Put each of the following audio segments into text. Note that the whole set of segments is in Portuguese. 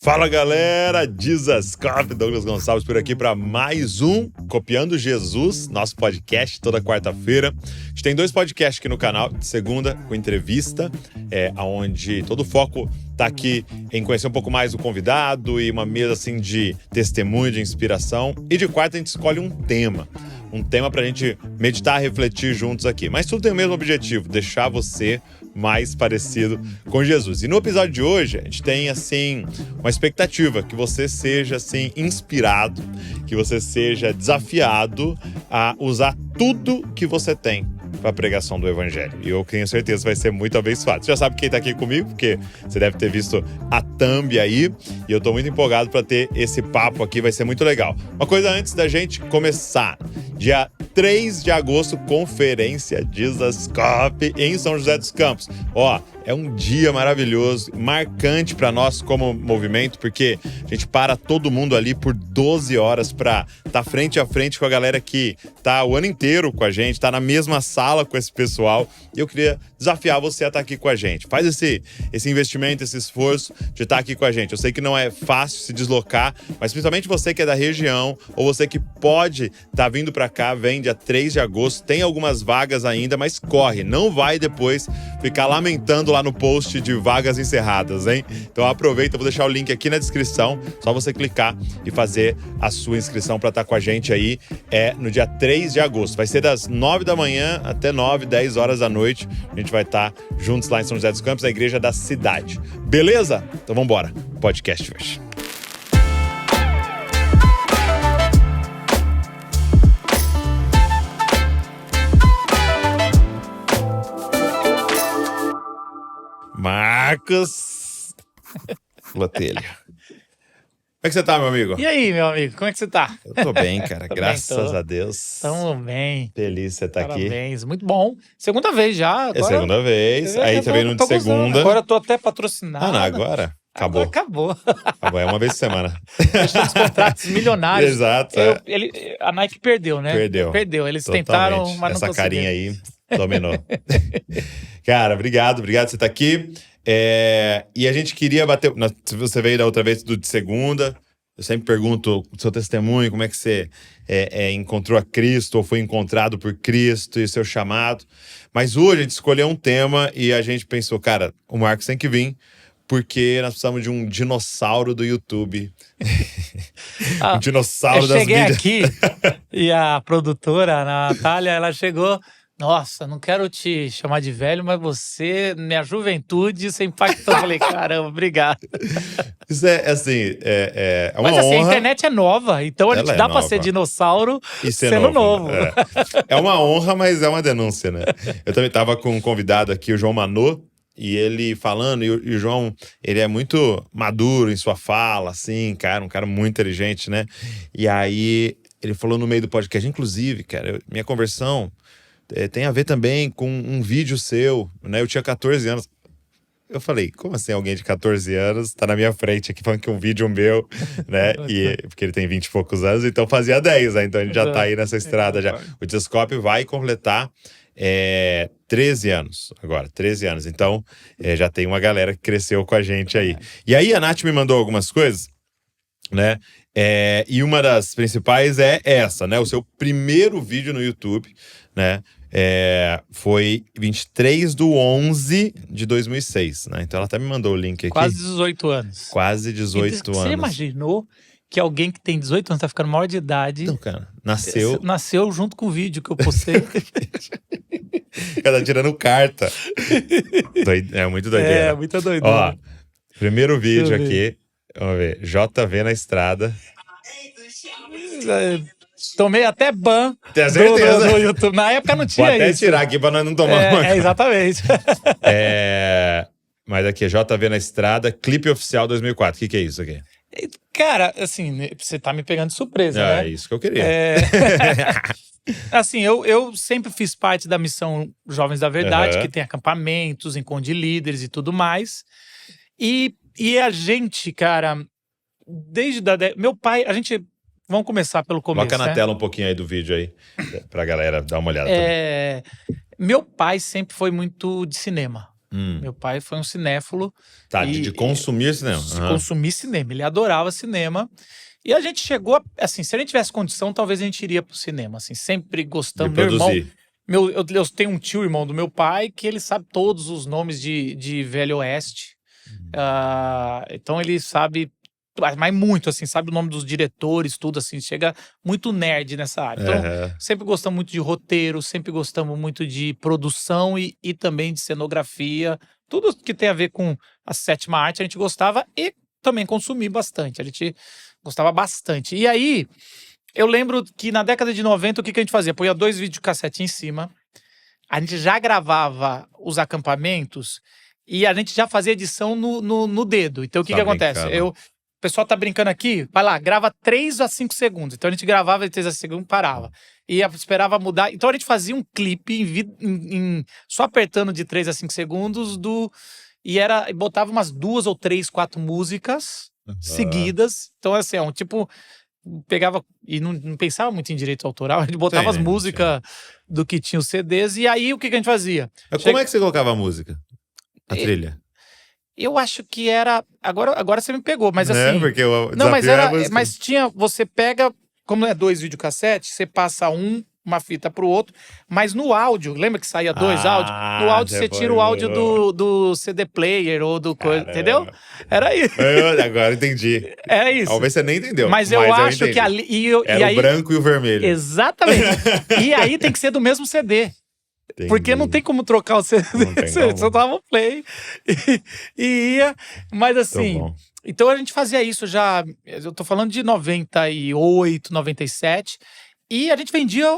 Fala galera, Dizascope, Douglas Gonçalves por aqui para mais um Copiando Jesus, nosso podcast toda quarta-feira. A gente tem 2 podcasts aqui no canal, de segunda com entrevista, onde todo o foco tá aqui em conhecer um pouco mais o convidado e uma mesa assim de testemunho, de inspiração. E de quarta a gente escolhe um tema pra gente meditar, refletir juntos aqui. Mas tudo tem o mesmo objetivo, deixar você mais parecido com Jesus. E no episódio de hoje, a gente tem, assim, uma expectativa que você seja, assim, inspirado, que você seja desafiado a usar tudo que você tem para a pregação do Evangelho. E eu tenho certeza que vai ser muito abençoado. Você já sabe quem está aqui comigo, porque você deve ter visto a thumb aí. E eu estou muito empolgado para ter esse papo aqui, vai ser muito legal. Uma coisa antes da gente começar. Dia 3 de agosto, Conferência Dizascope em São José dos Campos. É um dia maravilhoso, marcante para nós como movimento, porque a gente para todo mundo ali por 12 horas para estar frente a frente com a galera que tá o ano inteiro com a gente, tá na mesma sala com esse pessoal. E eu queria desafiar você a estar aqui com a gente. Faz esse investimento, esse esforço de estar aqui com a gente. Eu sei que não é fácil se deslocar, mas principalmente você que é da região ou você que pode estar vindo para cá, vem dia 3 de agosto. Tem algumas vagas ainda, mas corre. Não vai depois ficar lamentando lá no post de vagas encerradas, hein? Então aproveita, eu vou deixar o link aqui na descrição, só você clicar e fazer a sua inscrição para estar com a gente aí, no dia 3 de agosto. Vai ser das 9 da manhã até 9, 10 horas da noite. A gente vai estar juntos lá em São José dos Campos, na igreja da cidade. Beleza? Então vamos embora. Podcast hoje. Marcos Flotelho. Como é que você tá, meu amigo? E aí, meu amigo, como é que você tá? Eu tô bem, cara. Graças a Deus. Tamo bem. Feliz você tá aqui. Parabéns, muito bom. Segunda vez já. Agora, É segunda vez. Aí tá vendo de segunda. Agora eu tô até patrocinado. Não, agora? Acabou. Acabou. É uma vez por semana. Nós temos contratos milionários. Exato. A Nike perdeu, né? Perdeu. Eles totalmente tentaram, mas não essa conseguiram. Carinha aí dominou. Cara, obrigado por você estar aqui. E a gente queria bater. Você veio da outra vez de segunda. Eu sempre pergunto o seu testemunho, como é que você encontrou a Cristo ou foi encontrado por Cristo e o seu chamado. Mas hoje a gente escolheu um tema e a gente pensou, cara, o Marcos tem que vir, porque nós precisamos de um dinossauro do YouTube. Um dinossauro das mídias. Eu cheguei aqui e a produtora, a Natália, ela chegou... Nossa, não quero te chamar de velho, mas você, minha juventude, você impactou. Eu falei, caramba, obrigado. Isso é assim, é uma honra. Mas assim, a internet é nova, então a gente dá pra ser dinossauro e sendo novo. É uma honra, mas é uma denúncia, né? Eu também tava com um convidado aqui, o João Manô, e ele falando, e o João, ele é muito maduro em sua fala, assim, cara, um cara muito inteligente, né? E aí, ele falou no meio do podcast, inclusive, cara, minha conversão tem a ver também com um vídeo seu, né? Eu tinha 14 anos. Eu falei, como assim alguém de 14 anos tá na minha frente aqui falando que um vídeo meu, né? Porque ele tem 20 e poucos anos, então fazia 10, né? Então a gente já tá aí nessa estrada já. O Dizascope vai completar 13 anos agora, 13 anos. Então já tem uma galera que cresceu com a gente aí. E aí a Nath me mandou algumas coisas, né? E uma das principais é essa, né? O seu primeiro vídeo no YouTube, né? Foi 23/11/2006, né? Então ela até me mandou o link aqui. Quase 18 anos. Quase 18 anos. Você imaginou que alguém que tem 18 anos tá ficando maior de idade... Então, cara, nasceu junto com o vídeo que eu postei. Ela tá tirando carta. É muito doideira. Muita doideira. Ó, primeiro vídeo aqui. Vamos ver. JV na estrada. Tomei até ban do YouTube. Na época não tinha isso. Vou até isso. tirar aqui pra nós não tomar uma. Exatamente. Mas aqui, JV na estrada, clipe oficial 2004. O que é isso aqui? Cara, assim, você tá me pegando de surpresa, né? É isso que eu queria. Assim, eu sempre fiz parte da missão Jovens da Verdade, que tem acampamentos, encontro de líderes e tudo mais. E a gente, cara, meu pai, a gente... Vamos começar pelo começo, Coloca na tela um pouquinho aí do vídeo aí, pra galera dar uma olhada também. Meu pai sempre foi muito de cinema. Meu pai foi um cinéfilo. Tá, de consumir cinema. De consumir cinema. Ele adorava cinema. E a gente chegou assim, se a gente tivesse condição, talvez a gente iria pro cinema, assim, sempre gostando. Meu irmão, eu tenho um tio, irmão do meu pai, que ele sabe todos os nomes de Velho Oeste. Então ele sabe, mas muito, assim, sabe o nome dos diretores, tudo, assim, chega muito nerd nessa área. Então, sempre gostamos muito de roteiro, sempre gostamos muito de produção e também de cenografia. Tudo que tem a ver com a sétima arte a gente gostava e também consumi bastante. A gente gostava bastante. E aí, eu lembro que na década de 90, o que a gente fazia? Põe 2 videocassetes em cima, a gente já gravava os acampamentos e a gente já fazia edição no dedo. Então, o que acontece? O pessoal tá brincando aqui, vai lá, grava 3 a 5 segundos. Então, a gente gravava 3 a 5 segundos, parava. E esperava mudar. Então, a gente fazia um clipe só apertando de 3 a 5 segundos e botava umas 2 ou 3, 4 músicas seguidas. Então, assim, pegava e não pensava muito em direito autoral, a gente botava as músicas do que tinha os CDs, e aí o que a gente fazia? Como é que você colocava a música? A trilha? Eu acho que era. Agora você me pegou, mas assim. Porque não, mas tinha. Você pega, como é 2 videocassetes, você passa uma fita pro outro, mas no áudio, lembra que saía 2 áudios? No áudio você tira o áudio do CD player ou do coisa, entendeu? Era isso. Agora entendi. Era isso. Talvez você nem entendeu. Mas eu acho que ali. Era o branco e o vermelho. Exatamente. E aí tem que ser do mesmo CD. Entendi. Porque não tem como trocar o CD. Você só dava o play e ia. Mas assim. Então a gente fazia isso já. Eu tô falando de 98, 97. E a gente vendia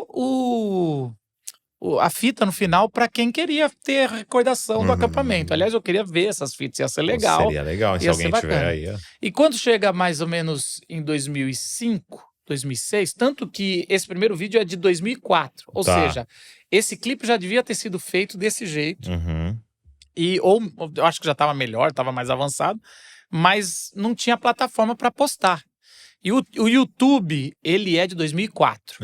a fita no final para quem queria ter a recordação do acampamento. Aliás, eu queria ver essas fitas, ia ser legal. Seria legal, se alguém tiver aí. E quando chega mais ou menos em 2005, 2006, tanto que esse primeiro vídeo é de 2004. Ou seja, esse clipe já devia ter sido feito desse jeito. Ou eu acho que já estava melhor, estava mais avançado, mas não tinha plataforma para postar. E o YouTube, ele é de 2004.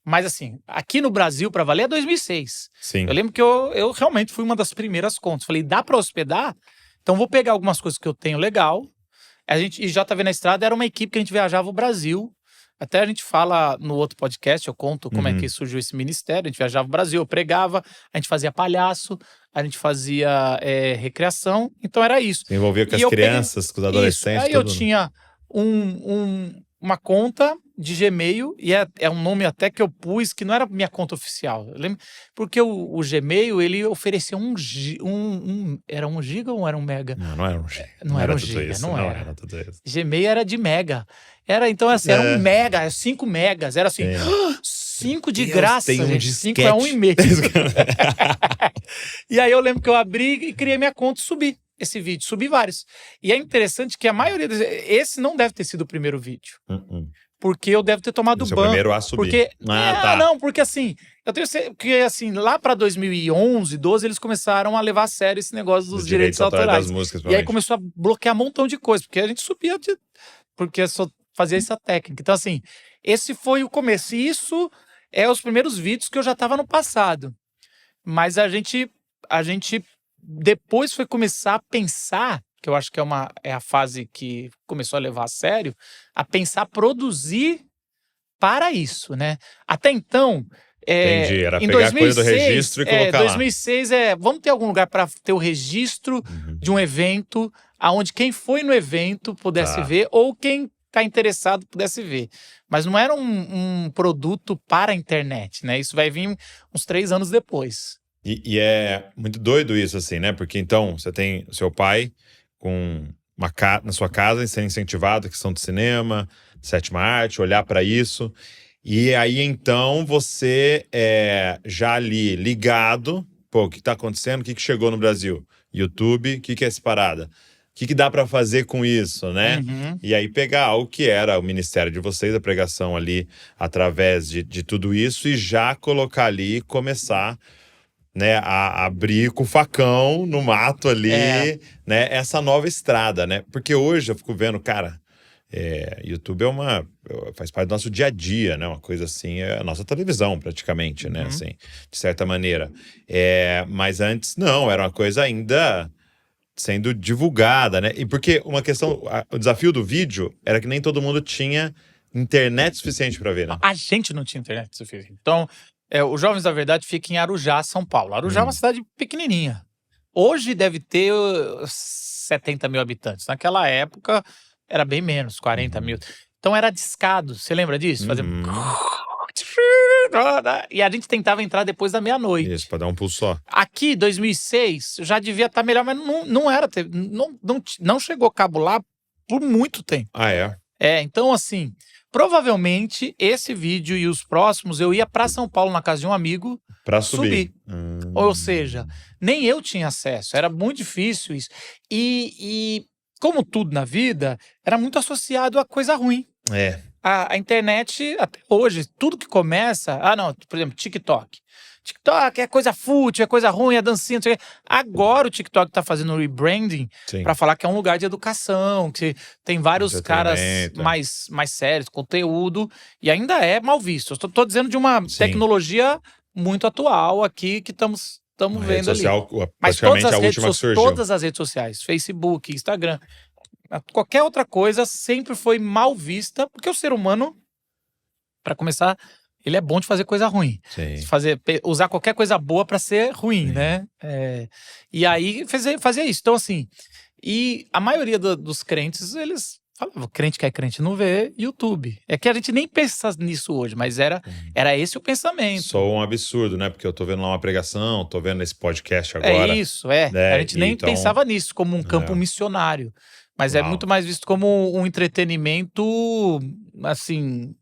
Mas assim, aqui no Brasil, para valer, é 2006. Sim. Eu lembro que eu realmente fui uma das primeiras contas. Falei, dá para hospedar? Então vou pegar algumas coisas que eu tenho legal. E JV na Estrada era uma equipe que a gente viajava o Brasil. Até a gente fala no outro podcast, eu conto como é que surgiu esse ministério. A gente viajava o Brasil, eu pregava, a gente fazia palhaço, a gente fazia recreação. Então era isso. Se envolvia com as crianças, com os adolescentes. Aí eu tinha uma conta de Gmail, e é um nome até que eu pus, que não era minha conta oficial. Eu lembro, porque o Gmail, ele oferecia era 1 giga ou era 1 mega? Não era 1 giga. Não era 1 giga, não era. Tudo isso. Gmail era de mega. Então assim, era 1 mega, 5 megas. Era assim, 5 de graça, tem gente. 5 é 1,5. E aí eu lembro que eu abri e criei minha conta e subi esse vídeo. Subi vários. E é interessante que a maioria esse não deve ter sido o primeiro vídeo. Porque eu devo ter tomado ban. O primeiro a subir. Não, porque assim, eu tenho que assim, lá pra 2011, 12, eles começaram a levar a sério esse negócio dos direitos autorais. Das músicas, e aí começou a bloquear um montão de coisa, porque a gente subia porque só fazia essa técnica. Então assim, esse foi o começo. E isso é os primeiros vídeos que eu já tava no passado. Mas a gente depois foi começar a pensar, que eu acho que é a fase que começou a levar a sério, a pensar produzir para isso, né? Até então, entendi, era em pegar 2006, a coisa do registro e colocar 2006 vamos ter algum lugar para ter o registro de um evento, aonde quem foi no evento pudesse ver, ou quem está interessado pudesse ver. Mas não era um produto para a internet, né? Isso vai vir uns 3 anos depois. E é muito doido isso, assim, né? Porque então, você tem o seu pai com na sua casa, sendo incentivado a questão do cinema, sétima arte, olhar para isso. E aí, então, você já ali ligado, o que está acontecendo? O que chegou no Brasil? YouTube, o que é essa parada? O que dá para fazer com isso, né? E aí pegar o que era o ministério de vocês, a pregação ali, através de tudo isso, e já colocar ali e começar, né, a abrir com o facão no mato ali, né, essa nova estrada, né? Porque hoje eu fico vendo, cara, YouTube faz parte do nosso dia a dia, né? Uma coisa assim, é a nossa televisão praticamente, né? Assim, de certa maneira. Mas antes, não, era uma coisa ainda sendo divulgada, né? E porque uma questão, o desafio do vídeo era que nem todo mundo tinha internet suficiente para ver, né? A gente não tinha internet suficiente. Então, os Jovens da Verdade fica em Arujá, São Paulo. Arujá é uma cidade pequenininha. Hoje deve ter 70 mil habitantes. Naquela época era bem menos, 40 mil. Então era discado. Você lembra disso? Fazia... E a gente tentava entrar depois da meia-noite. Isso, para dar um pulo só. Aqui, 2006, já devia estar melhor, mas não era. Não chegou cabo lá por muito tempo. Ah, é? Então assim, provavelmente esse vídeo e os próximos eu ia para São Paulo na casa de um amigo para subir. Ou seja, nem eu tinha acesso, era muito difícil isso. E como tudo na vida, era muito associado a coisa ruim. A internet, até hoje, tudo que começa... por exemplo, TikTok. TikTok é coisa fútil, é coisa ruim, é dancinha, não sei o quê. Agora o TikTok tá fazendo rebranding para falar que é um lugar de educação, que tem vários caras mais sérios, conteúdo, e ainda é mal visto. Eu tô dizendo de uma tecnologia muito atual aqui que estamos vendo social, ali. Mas todas as redes sociais, Facebook, Instagram, qualquer outra coisa sempre foi mal vista, porque o ser humano, para começar, ele é bom de fazer coisa ruim. Usar qualquer coisa boa para ser ruim, né? E aí fazia isso. Então, assim, e a maioria dos crentes, eles falavam, crente que é crente não vê YouTube. É que a gente nem pensa nisso hoje, mas era esse o pensamento. Só um absurdo, né? Porque eu tô vendo lá uma pregação, tô vendo esse podcast agora. A gente nem pensava nisso como um campo missionário. Mas é muito mais visto como um entretenimento, assim,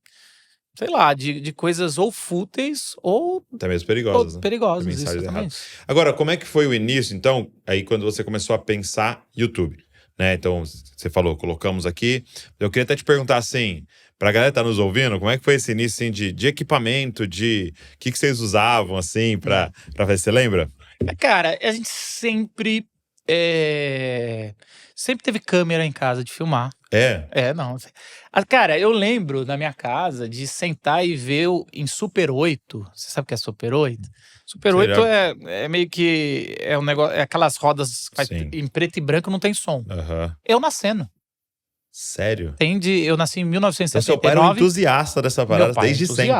sei lá, de coisas ou fúteis ou... até mesmo perigosas. Né? Perigosas, exatamente. Agora, como é que foi o início, então, aí quando você começou a pensar YouTube? Né? Então, você falou, colocamos aqui. Eu queria até te perguntar, assim, pra galera que tá nos ouvindo, como é que foi esse início, assim, de equipamento, o que vocês usavam, assim, pra ver? Você lembra? Cara, a gente sempre teve câmera em casa de filmar. Não. Cara, eu lembro na minha casa de sentar e ver em Super 8. Você sabe o que é Super 8? Super 8 é meio que um negócio, é aquelas rodas em preto e branco, não tem som. Eu nascendo. Sério? Eu nasci em 1979. Seu pai era um entusiasta dessa parada desde sempre.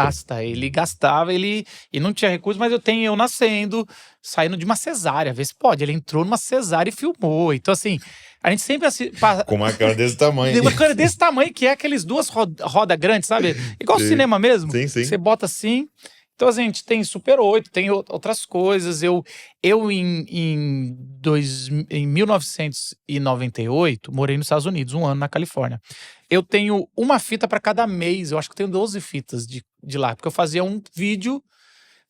Ele gastava, e não tinha recurso, mas eu nascendo, saindo de uma cesárea, vê se pode. Ele entrou numa cesárea e filmou. Então, assim, a gente sempre... Com uma câmera desse tamanho. Uma câmera desse tamanho, que é aqueles duas rodas grandes, sabe? Igual cinema mesmo. Sim. Você bota assim... Então, a gente tem Super 8, tem outras coisas. Eu em 1998, morei nos Estados Unidos, 1 ano na Califórnia. Eu tenho uma fita para cada mês. Eu acho que eu tenho 12 fitas de lá. Porque eu fazia um vídeo,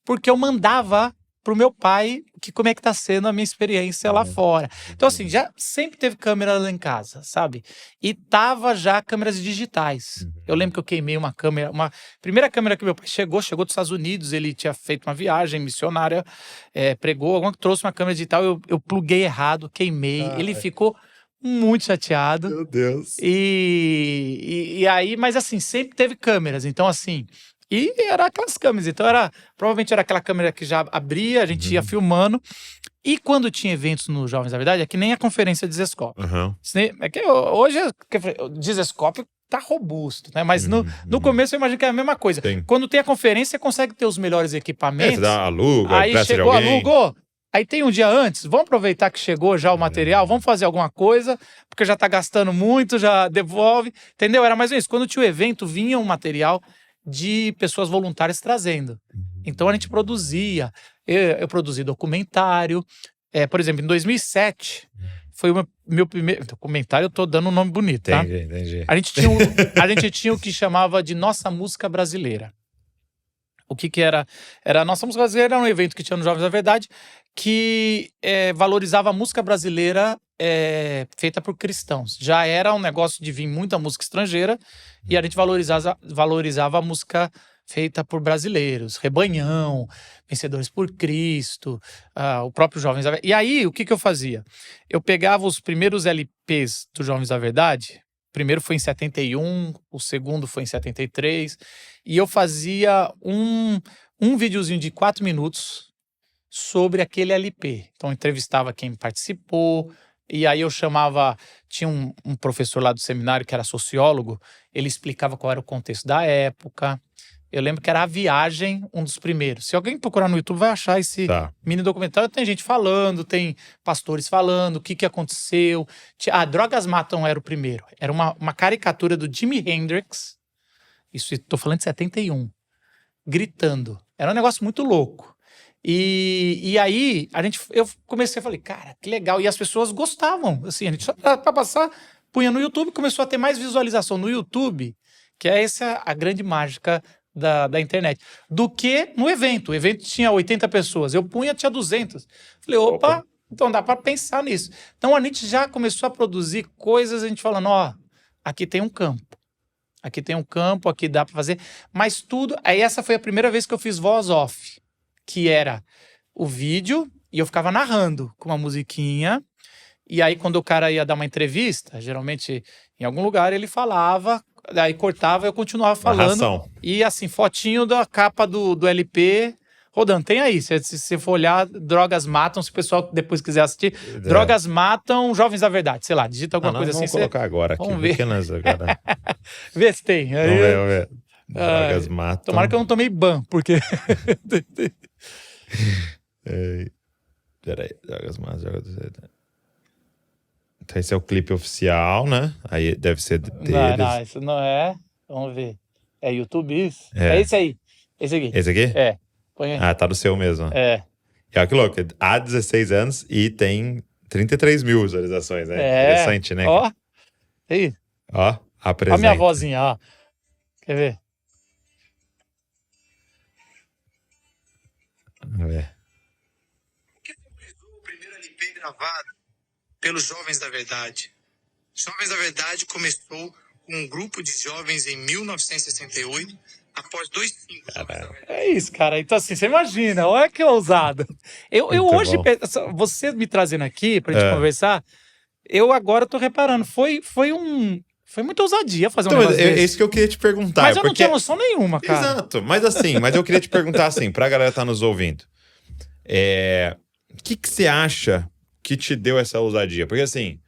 porque eu mandava pro meu pai como é que tá sendo a minha experiência lá fora. Então, assim, já sempre teve câmera lá em casa, sabe? E tava já câmeras digitais. Eu lembro que eu queimei uma primeira câmera que meu pai chegou dos Estados Unidos, ele tinha feito uma viagem missionária, pregou, trouxe uma câmera digital, eu pluguei errado, queimei. Ele ficou muito chateado. Meu Deus. E aí, mas assim, sempre teve câmeras. Então, assim... E era aquelas câmeras, então provavelmente era aquela câmera que já abria, a gente ia filmando. E quando tinha eventos no Jovens da Verdade, é que nem a conferência Dizescope. É que hoje o Dizescope tá robusto, né? Mas no começo eu imagino que é a mesma coisa. Quando tem a conferência, você consegue ter os melhores equipamentos. Você dá aluga, aí chegou, alugou. Aí tem um dia antes, vamos aproveitar que chegou já o material, vamos fazer alguma coisa, porque já tá gastando muito, já devolve, entendeu? Era mais ou menos isso. Quando tinha o evento, vinha um material de pessoas voluntárias trazendo. Então a gente produzia. Eu produzi documentário. Por exemplo, em 2007, foi o meu primeiro... Documentário, eu tô dando um nome bonito, tá? Entendi. A gente tinha o que chamava de Nossa Música Brasileira. O que era? Era a Nossa Música Brasileira, era um evento que tinha no Jovens da Verdade, que valorizava a música brasileira feita por cristãos. Já era um negócio de vir muita música estrangeira e a gente valorizava a música feita por brasileiros. Rebanhão, Vencedores por Cristo, o próprio Jovens da Verdade. E aí, o que eu fazia? Eu pegava os primeiros LPs do Jovens da Verdade, primeiro foi em 71, o segundo foi em 73. E eu fazia um videozinho de 4 minutos sobre aquele LP. Então, eu entrevistava quem participou. E aí eu chamava... Tinha um professor lá do seminário que era sociólogo. Ele explicava qual era o contexto da época. Eu lembro que era A Viagem, um dos primeiros. Se alguém procurar no YouTube, vai achar esse mini documentário. Tem gente falando, tem pastores falando, o que aconteceu. Drogas Matam era o primeiro. Era uma caricatura do Jimi Hendrix. Isso, estou falando de 71. Gritando. Era um negócio muito louco. E aí, eu comecei a falar, cara, que legal. E as pessoas gostavam. Assim, a gente só para passar, punha no YouTube, começou a ter mais visualização no YouTube, que é essa a grande mágica da internet, do que no evento. O evento tinha 80 pessoas, eu punha, tinha 200. Falei, opa, então dá para pensar nisso. Então a gente já começou a produzir coisas, a gente falando, aqui tem um campo. Aqui tem um campo, aqui dá para fazer. Mas tudo... Aí essa foi a primeira vez que eu fiz voz off, que era o vídeo, e eu ficava narrando com uma musiquinha. E aí quando o cara ia dar uma entrevista, geralmente em algum lugar ele falava... Daí cortava e eu continuava falando. Narração. E assim, fotinho da capa do LP rodando. Tem aí, se você for olhar, Drogas Matam, se o pessoal depois quiser assistir. Drogas Matam, Jovens da Verdade. Sei lá, digita alguma coisa assim. Vamos colocar agora aqui. Vamos ver. Agora. Vê se tem. Aí, vamos ver. Drogas Matam. Tomara que eu não tomei ban, porque... Peraí, Drogas Matam, Então esse é o clipe oficial, né? Aí deve ser deles. Não, isso não é. Vamos ver. É YouTube isso? É esse aí. Esse aqui. Esse aqui? É. Põe aí. Tá do seu mesmo. É. E olha que louco. Há 16 anos e tem 33 mil visualizações, né? Interessante, né? Ó. Aí. Ó, apresenta. Ó a minha vozinha, ó. Quer ver? Vamos ver. O que popularizou o primeiro LP gravado pelos Jovens da Verdade? Jovens da Verdade começou com um grupo de jovens em 1968, após 2 singles. É isso, cara. Então, assim, você imagina, olha que ousado. Eu hoje, você me trazendo aqui pra gente conversar, eu agora tô reparando, foi muita ousadia fazer um negócio desse. É isso que eu queria te perguntar. Mas eu não tinha noção nenhuma, cara. Exato. Mas eu queria te perguntar assim, pra galera que tá nos ouvindo. O que você acha que te deu essa ousadia? Porque assim,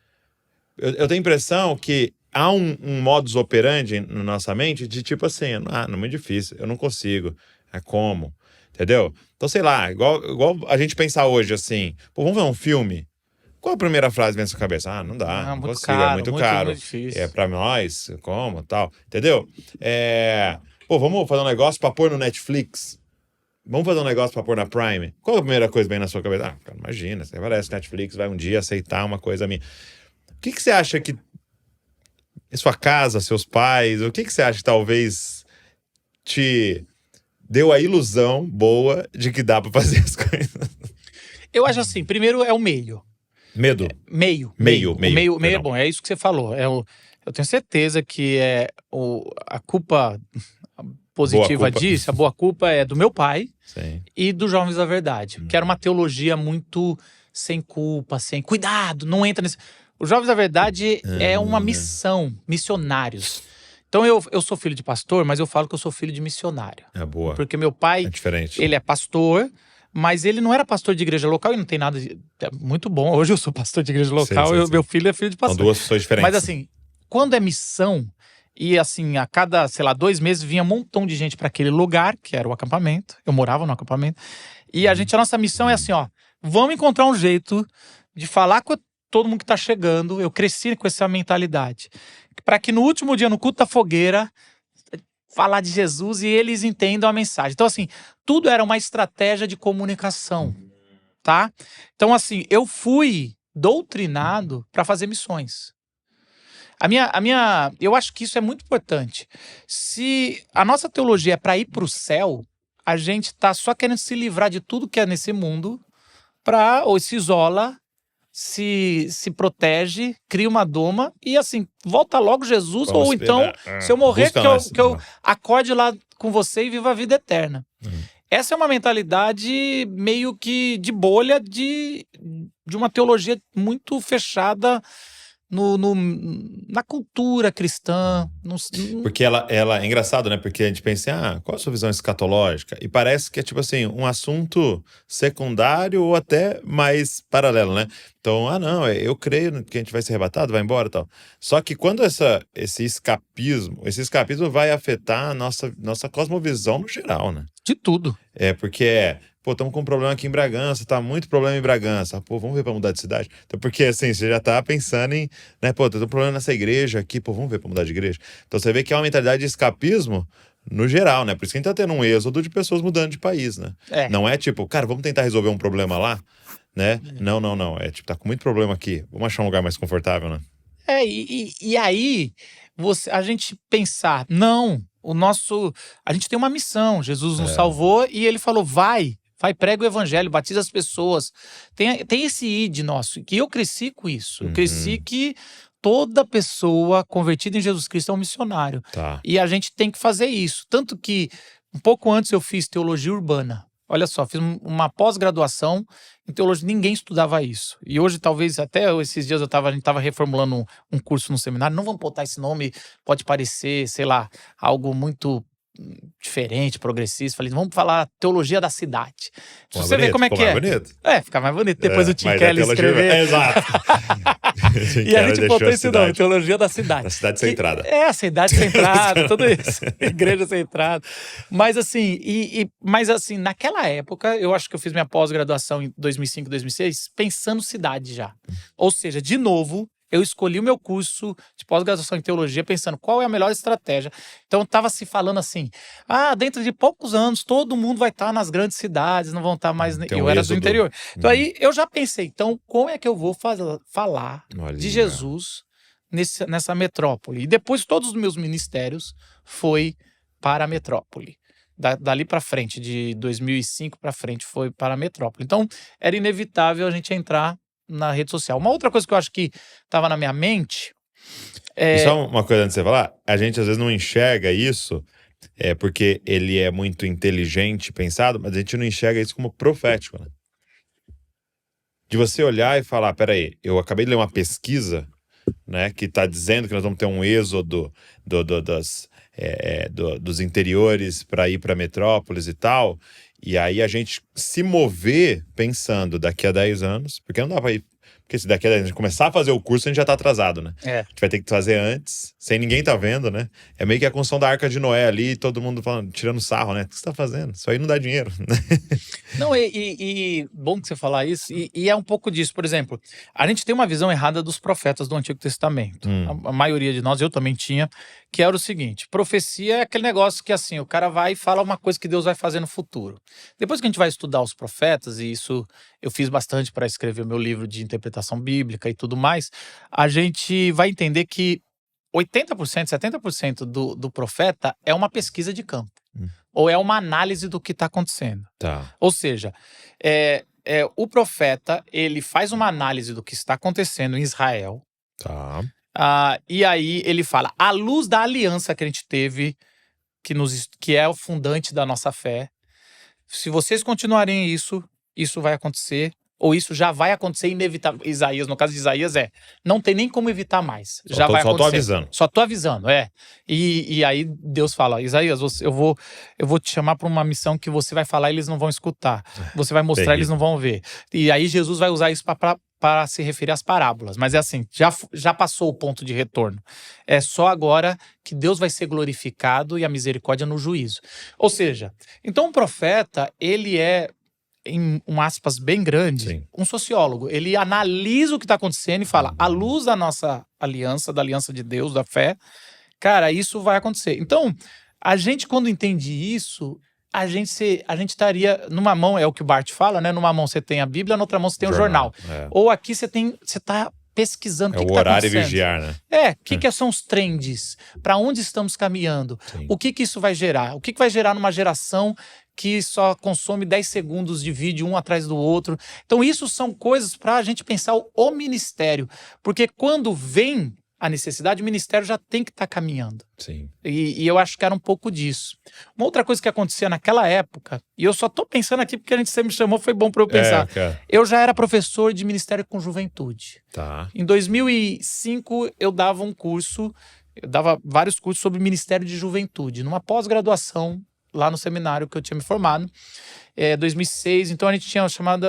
eu tenho a impressão que há um modus operandi na nossa mente de tipo assim, não é muito difícil, eu não consigo, é como, entendeu? Então, sei lá, igual a gente pensar hoje assim, vamos ver um filme? Qual a primeira frase que vem na sua cabeça? Não dá, não consigo, caro, é muito caro, muito difícil. É pra nós, como, tal, entendeu? Vamos fazer um negócio pra pôr no Netflix. Vamos fazer um negócio pra pôr na Prime. Qual a primeira coisa que vem na sua cabeça? Cara, imagina, você parece Netflix, vai um dia aceitar uma coisa minha. O que você acha que... Sua casa, seus pais, o que você acha que talvez te deu a ilusão boa de que dá pra fazer as coisas? Eu acho assim, primeiro é o meio. Medo? Meio é bom, é isso que você falou. Eu tenho certeza que a culpa positiva disso, a boa culpa é do meu pai. Sim. E dos Jovens da Verdade, que era uma teologia muito sem culpa, sem cuidado, não entra nesse... Os Jovens da Verdade é uma missão, missionários. Então eu sou filho de pastor, mas eu falo que eu sou filho de missionário. É boa. Porque meu pai, diferente. Ele é pastor, mas ele não era pastor de igreja local e não tem nada de... É muito bom, hoje eu sou pastor de igreja local sim. Meu filho é filho de pastor. São duas pessoas diferentes. Mas assim, quando é missão, e assim, a cada, 2 meses vinha um montão de gente para aquele lugar, que era o acampamento, eu morava no acampamento, e a nossa missão é assim, vamos encontrar um jeito de falar com todo mundo que tá chegando. Eu cresci com essa mentalidade, para que no último dia, no culto da fogueira, falar de Jesus e eles entendam a mensagem. Então assim, tudo era uma estratégia de comunicação, tá? Então assim, eu fui doutrinado para fazer missões. Eu acho que isso é muito importante. Se a nossa teologia é para ir para o céu, a gente tá só querendo se livrar de tudo que é nesse mundo, ou se isola, se protege, cria uma doma e assim, volta logo Jesus, ou então, se eu morrer, que eu acorde lá com você e viva a vida eterna. Essa é uma mentalidade meio que de bolha de uma teologia muito fechada na cultura cristã. Porque ela é engraçado, né? Porque a gente pensa, qual a sua visão escatológica? E parece que é tipo assim, um assunto secundário ou até mais paralelo, né? Então, não, eu creio que a gente vai ser arrebatado, vai embora e tal. Só que quando esse escapismo vai afetar a nossa cosmovisão no geral, né? De tudo. Porque estamos com um problema aqui em Bragança, tá muito problema em Bragança. Vamos ver pra mudar de cidade? Então, porque assim, você já tá pensando em, né, tem um problema nessa igreja aqui, vamos ver pra mudar de igreja. Então você vê que é uma mentalidade de escapismo no geral, né? Por isso que a gente tá tendo um êxodo de pessoas mudando de país, né? Não é tipo, cara, vamos tentar resolver um problema lá, né? Não. É tipo, tá com muito problema aqui, vamos achar um lugar mais confortável, né? E aí, a gente pensar, não, a gente tem uma missão, Jesus nos salvou e ele falou, vai, prega o evangelho, batiza as pessoas. Tem esse id nosso, que eu cresci com isso. Eu cresci que toda pessoa convertida em Jesus Cristo é um missionário. Tá. E a gente tem que fazer isso. Tanto que, um pouco antes eu fiz teologia urbana. Olha só, fiz uma pós-graduação em teologia, ninguém estudava isso. E hoje, talvez, até esses dias a gente estava reformulando um curso no seminário, não vamos botar esse nome, pode parecer, sei lá, algo muito diferente, progressista. Falei, vamos falar teologia da cidade. Você vê como é que é. Bonito. Fica mais bonito. Depois o Tim Keller escrever. Exato. E a gente botou esse nome, teologia da cidade. Da cidade centrada. A cidade centrada, tudo isso. Igreja centrada. Mas assim, naquela época, eu acho que eu fiz minha pós-graduação em 2005, 2006, pensando cidade já. Ou seja, de novo, eu escolhi o meu curso de pós-graduação em teologia pensando qual é a melhor estratégia. Então, estava se falando assim, dentro de poucos anos, todo mundo vai estar nas grandes cidades, não vão estar mais... Eu era do interior. Então, aí, eu já pensei, então, como é que eu vou falar de Jesus nessa metrópole? E depois, todos os meus ministérios foi para a metrópole. Dali para frente, de 2005 para frente, foi para a metrópole. Então, era inevitável a gente entrar na rede social. Uma outra coisa que eu acho que estava na minha mente E só uma coisa antes de você falar, a gente às vezes não enxerga isso porque ele é muito inteligente, pensado, mas a gente não enxerga isso como profético, né? De você olhar e falar, peraí, eu acabei de ler uma pesquisa, né, que está dizendo que nós vamos ter um êxodo dos interiores para ir para metrópoles e tal. E aí a gente se mover pensando daqui a 10 anos, porque não dá pra ir. Porque se daqui a 10 anos a gente começar a fazer o curso, a gente já tá atrasado, né? A gente vai ter que fazer antes, sem ninguém tá vendo, né? É meio que a construção da Arca de Noé ali, todo mundo falando, tirando sarro, né? O que você tá fazendo? Isso aí não dá dinheiro, né? Não, bom que você falar isso, e é um pouco disso. Por exemplo, a gente tem uma visão errada dos profetas do Antigo Testamento. A maioria de nós, eu também tinha, que era o seguinte, profecia é aquele negócio que assim, o cara vai e fala uma coisa que Deus vai fazer no futuro. Depois que a gente vai estudar os profetas, e isso eu fiz bastante para escrever o meu livro de interpretação bíblica e tudo mais, a gente vai entender que 80%, 70% do profeta é uma pesquisa de campo. Ou é uma análise do que está acontecendo. Tá. Ou seja, o profeta, ele faz uma análise do que está acontecendo em Israel. Tá. E aí ele fala, à luz da aliança que a gente teve, que é o fundante da nossa fé, se vocês continuarem isso vai acontecer, ou isso já vai acontecer inevitável. Isaías, no caso de Isaías, não tem nem como evitar mais. Já vai acontecer. Só tô avisando. Só tô avisando, E aí Deus fala, Isaías, eu vou te chamar para uma missão que você vai falar e eles não vão escutar. Você vai mostrar, eles não vão ver. E aí Jesus vai usar isso para se referir às parábolas. Mas é assim, já passou o ponto de retorno. É só agora que Deus vai ser glorificado e a misericórdia no juízo. Ou seja, então o profeta, ele é, em um aspas bem grande, um sociólogo. Ele analisa o que está acontecendo e fala, à luz da nossa aliança, da aliança de Deus, da fé, cara, isso vai acontecer. Então, a gente quando entende isso, a gente estaria, numa mão, é o que o Bart fala, né? Numa mão você tem a Bíblia, na outra mão você tem o jornal. Ou aqui você está pesquisando o que está acontecendo. É o horário e vigiar, né? O que são os trends? Para onde estamos caminhando? O que isso vai gerar? O que vai gerar numa geração que só consome 10 segundos de vídeo um atrás do outro? Então isso são coisas para a gente pensar o ministério. Porque quando vem a necessidade, o ministério já tem que estar caminhando. Sim. E eu acho que era um pouco disso. Uma outra coisa que acontecia naquela época, e eu só tô pensando aqui porque a gente sempre me chamou, foi bom para eu pensar. Cara. Eu já era professor de Ministério com Juventude. Tá. Em 2005, eu dava um curso, eu dava vários cursos sobre Ministério de Juventude, numa pós-graduação lá no seminário que eu tinha me formado. 2006, então a gente tinha chamado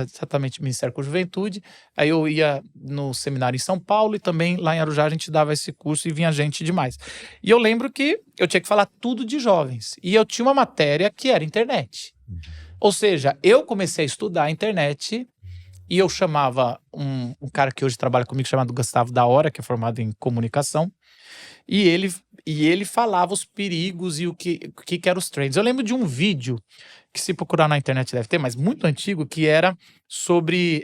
exatamente Ministério com Juventude. Aí eu ia no seminário em São Paulo e também lá em Arujá a gente dava esse curso e vinha gente demais. E eu lembro que eu tinha que falar tudo de jovens. E eu tinha uma matéria que era internet. Ou seja, eu comecei a estudar a internet e eu chamava um cara que hoje trabalha comigo chamado Gustavo da Hora, que é formado em comunicação. E ele falava os perigos e o que eram os trends. Eu lembro de um vídeo que, se procurar na internet deve ter, mas muito antigo, que era sobre...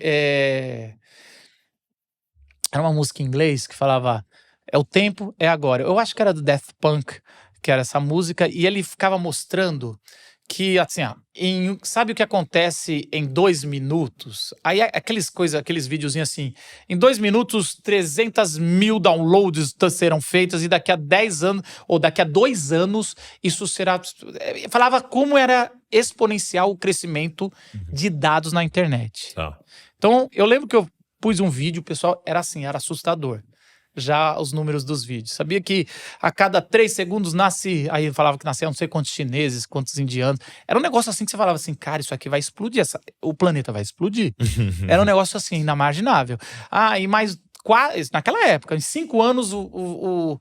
Era uma música em inglês que falava o tempo é agora. Eu acho que era do Daft Punk, que era essa música, e ele ficava mostrando que, assim, sabe o que acontece em 2 minutos? Aí aqueles videozinhos assim, em 2 minutos 300 mil downloads serão feitas e daqui a 10 anos, ou daqui a 2 anos, isso será... Falava como era exponencial o crescimento de dados na internet. Então, eu lembro que eu pus um vídeo, o pessoal era assim, era assustador. Já os números dos vídeos. Sabia que a cada 3 segundos nasce... Aí falava que nascia não sei quantos chineses, quantos indianos. Era um negócio assim que você falava assim, cara, isso aqui vai explodir, o planeta vai explodir. Era um negócio assim, inimaginável. E mais... Naquela época, em 5 anos, o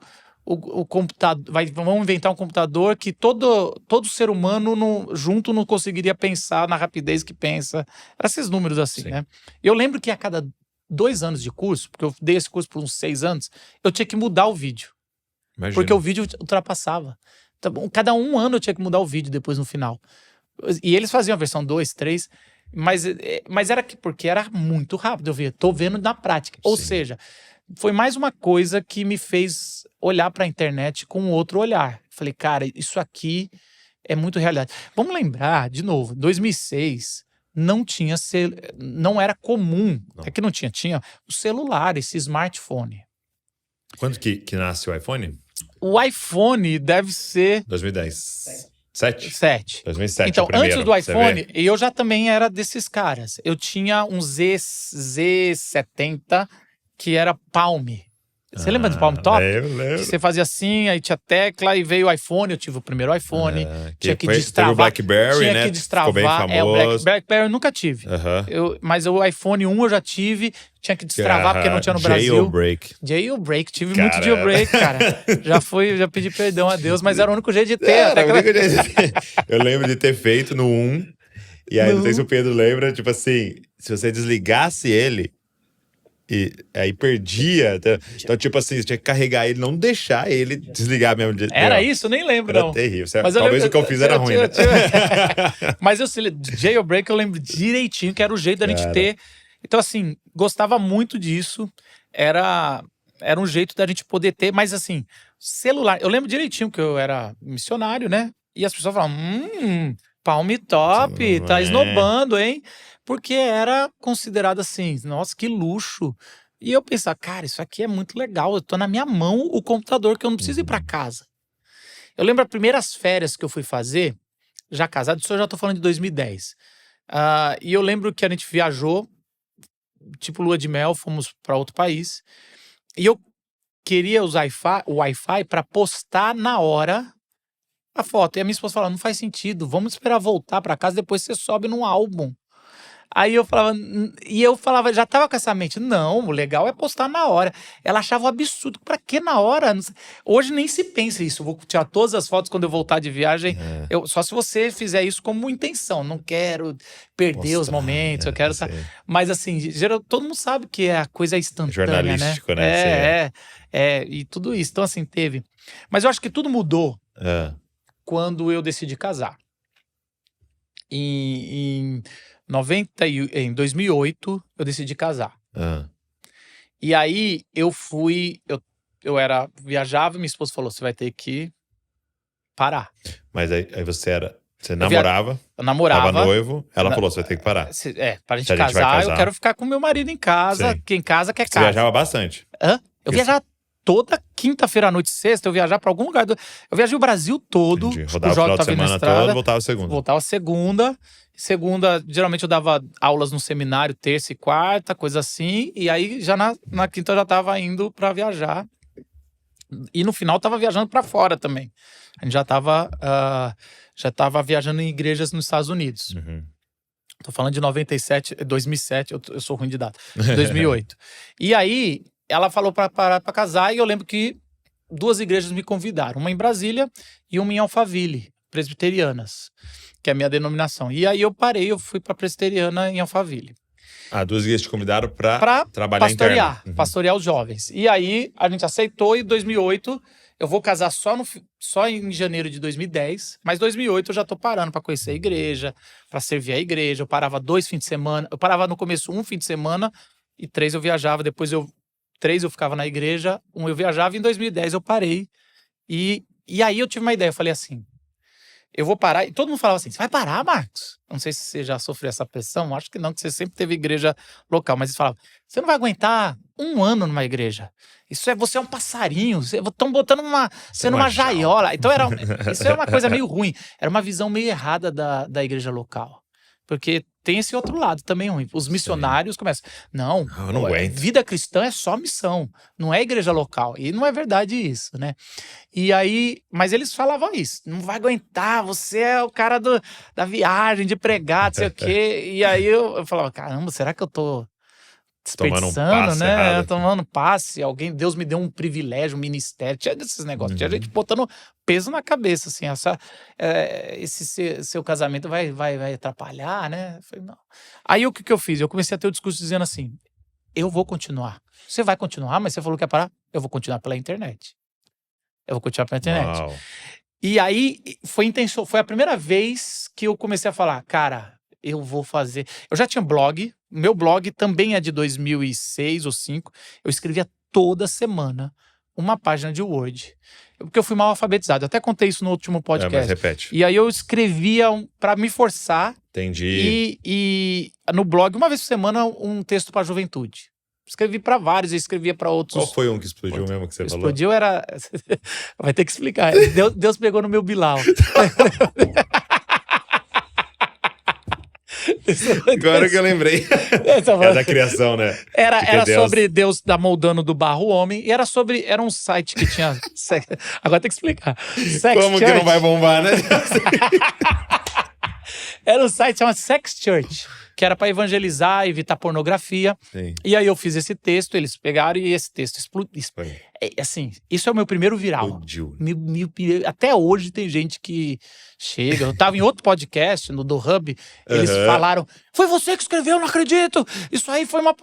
computador... Vamos inventar um computador que todo ser humano junto não conseguiria pensar na rapidez que pensa. Eram esses números assim, né? Eu lembro que a cada 2 anos de curso, porque eu dei esse curso por uns 6 anos, eu tinha que mudar o vídeo. Imagina. Porque o vídeo ultrapassava. Então, cada 1 ano eu tinha que mudar o vídeo depois no final. E eles faziam a versão 2, 3, mas era porque era muito rápido. Tô vendo na prática. Ou seja, foi mais uma coisa que me fez olhar para a internet com outro olhar. Falei, cara, isso aqui é muito realidade. Vamos lembrar, de novo, 2006... não era comum. É que não tinha o celular, esse smartphone. Quando que nasce o iPhone? O iPhone deve ser 2010. 7? 2007. Então, o primeiro, antes do iPhone, eu já também era desses caras. Eu tinha um Z70 que era Palm. Você lembra do Palm Top? Eu lembro. Que você fazia assim, aí tinha tecla e veio o iPhone. Eu tive o primeiro iPhone. Tinha que destravar. Teve o BlackBerry, tinha né? que destravar. Ficou bem famoso. BlackBerry eu nunca tive. Mas o iPhone 1 eu já tive. Tinha que destravar porque não tinha no Brasil. Jailbreak. Tive muito jailbreak, cara. Já pedi perdão a Deus, mas era o único jeito de ter. Eu lembro de ter feito no 1. E aí, não sei se o Pedro lembra, tipo assim, se você desligasse ele, e aí perdia. Então, tipo assim, você tinha que carregar ele, não deixar ele desligar mesmo. Era isso? Eu nem lembro, era não. terrível. Mas talvez o que eu fiz era ruim, né? Mas jailbreak eu lembro direitinho, que era o jeito da gente ter. Então, assim, gostava muito disso. Era um jeito da gente poder ter, mas assim, celular. Eu lembro direitinho que eu era missionário, né? E as pessoas falavam, Palm Top, tá esnobando, hein? Porque era considerado assim, nossa, que luxo. E eu pensava, cara, isso aqui é muito legal. Eu tô na minha mão o computador, que eu não preciso ir pra casa. Eu lembro as primeiras férias que eu fui fazer, já casado, isso eu já tô falando de 2010. E eu lembro que a gente viajou, tipo lua de mel, fomos pra outro país. E eu queria usar o Wi-Fi pra postar na hora a foto. E a minha esposa falava, não faz sentido, vamos esperar voltar pra casa, depois você sobe num álbum. Aí eu falava, já tava com essa mente, não, o legal é postar na hora. Ela achava um absurdo, pra que na hora? Hoje nem se pensa isso, eu vou tirar todas as fotos quando eu voltar de viagem, só se você fizer isso como intenção, não quero perder os momentos, eu quero... Mas assim, todo mundo sabe que a coisa é instantânea, jornalístico, né? E tudo isso, então assim, teve. Mas eu acho que tudo mudou quando eu decidi casar. Em 2008, eu decidi casar. E aí, eu viajava e minha esposa falou, você vai ter que parar. Mas aí você namorava? Eu namorava. Tava noivo, ela falou, você vai ter que parar. Pra gente casar, eu quero ficar com meu marido em casa. Sim. Quem casa, quer Você casa. viajava bastante? Eu viajava toda quinta-feira à noite, sexta, eu viajava pra algum lugar. Eu viajei o Brasil todo. Entendi. Rodava o final de semana todo, voltava segunda. Voltava segunda. Segunda, geralmente eu dava aulas no seminário, terça e quarta, coisa assim. E aí, já na quinta eu já tava indo pra viajar. E no final tava viajando pra fora também. A gente já tava viajando em igrejas nos Estados Unidos. Tô falando de 2007, eu sou ruim de data. 2008. E aí, ela falou pra casar e eu lembro que 2 igrejas me convidaram. Uma em Brasília e uma em Alphaville, presbiterianas, que é a minha denominação. E aí eu fui pra presbiteriana em Alphaville. 2 igrejas te convidaram pra trabalhar pastorear, interno. pastorear os jovens. E aí, a gente aceitou e em 2008, eu vou casar só em janeiro de 2010, mas 2008 eu já tô parando pra conhecer a igreja, pra servir a igreja. Eu parava 2 fins de semana, eu parava no começo 1 fim de semana e 3 eu viajava, depois 3 eu ficava na igreja, 1 eu viajava e em 2010 eu parei. E aí eu tive uma ideia, eu falei assim, eu vou parar. E todo mundo falava assim, você vai parar, Marcos? Não sei se você já sofreu essa pressão, acho que não, que você sempre teve igreja local. Mas eles falavam, você não vai aguentar 1 ano numa igreja. Você é um passarinho, estão botando você numa jaiola. Então isso era uma coisa meio ruim. Era uma visão meio errada da igreja local. Porque tem esse outro lado também ruim. Os missionários começam, não aguento. Vida cristã é só missão, não é igreja local. E não é verdade isso, né? E aí, mas eles falavam isso, não vai aguentar, você é o cara da viagem, de pregar, não sei o quê. E aí eu falava, caramba, será que eu tô desperdiçando, né? Tomando passe, Deus me deu um privilégio, um ministério, tinha desses negócios, tinha gente botando peso na cabeça, assim, esse seu casamento vai atrapalhar, né? Eu falei, não. Aí o que eu fiz? Eu comecei a ter o discurso dizendo assim, eu vou continuar. Você vai continuar, mas você falou que ia parar? Eu vou continuar pela internet. Uau. E aí foi a primeira vez que eu comecei a falar, cara, eu vou fazer. Eu já tinha blog, meu blog também é de 2006 ou 2005. Eu escrevia toda semana uma página de Word. Porque eu fui mal alfabetizado. Eu até contei isso no último podcast. Mas repete. E aí eu escrevia pra me forçar. Entendi. E no blog, uma vez por semana, um texto pra juventude. Escrevi pra vários, eu escrevia pra outros. Qual foi um que explodiu mesmo que você falou? Explodiu era... Vai ter que explicar. Deus pegou no meu Bilal. Agora que eu lembrei. É da criação, né? Era sobre Deus moldando do barro o homem. E era um site que tinha... Agora tem que explicar. Como que não vai bombar, né? Era um site chamado Sex Church, que era para evangelizar, evitar pornografia. Sim. E aí eu fiz esse texto, eles pegaram e esse texto explodiu. Assim, isso é o meu primeiro viral. Explodiu. Até hoje tem gente que chega. Eu tava em outro podcast, no do Hub, eles falaram, foi você que escreveu, não acredito! Isso aí foi uma...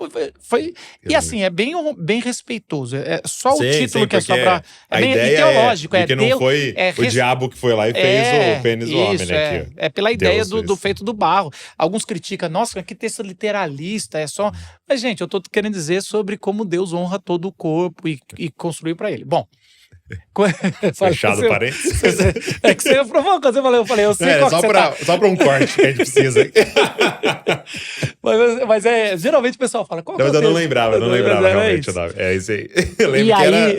E assim, é bem respeitoso. É só o título que é só pra... É bem ideológico. Que não foi o diabo que foi lá e fez o pênis do homem, né? É pela ideia do feito do barro. Alguns criticam, nossa, que texto literalista, é só... Mas, gente, eu tô querendo dizer sobre como Deus honra todo o corpo e construiu pra ele. Bom... Fechado parênteses. É que você provocou, eu falei, eu sei qual só que pra, você tá. Só pra um corte que a gente precisa. mas geralmente o pessoal fala, qual que é o texto? Eu não lembrava realmente o nome. É isso aí. Eu lembro que era...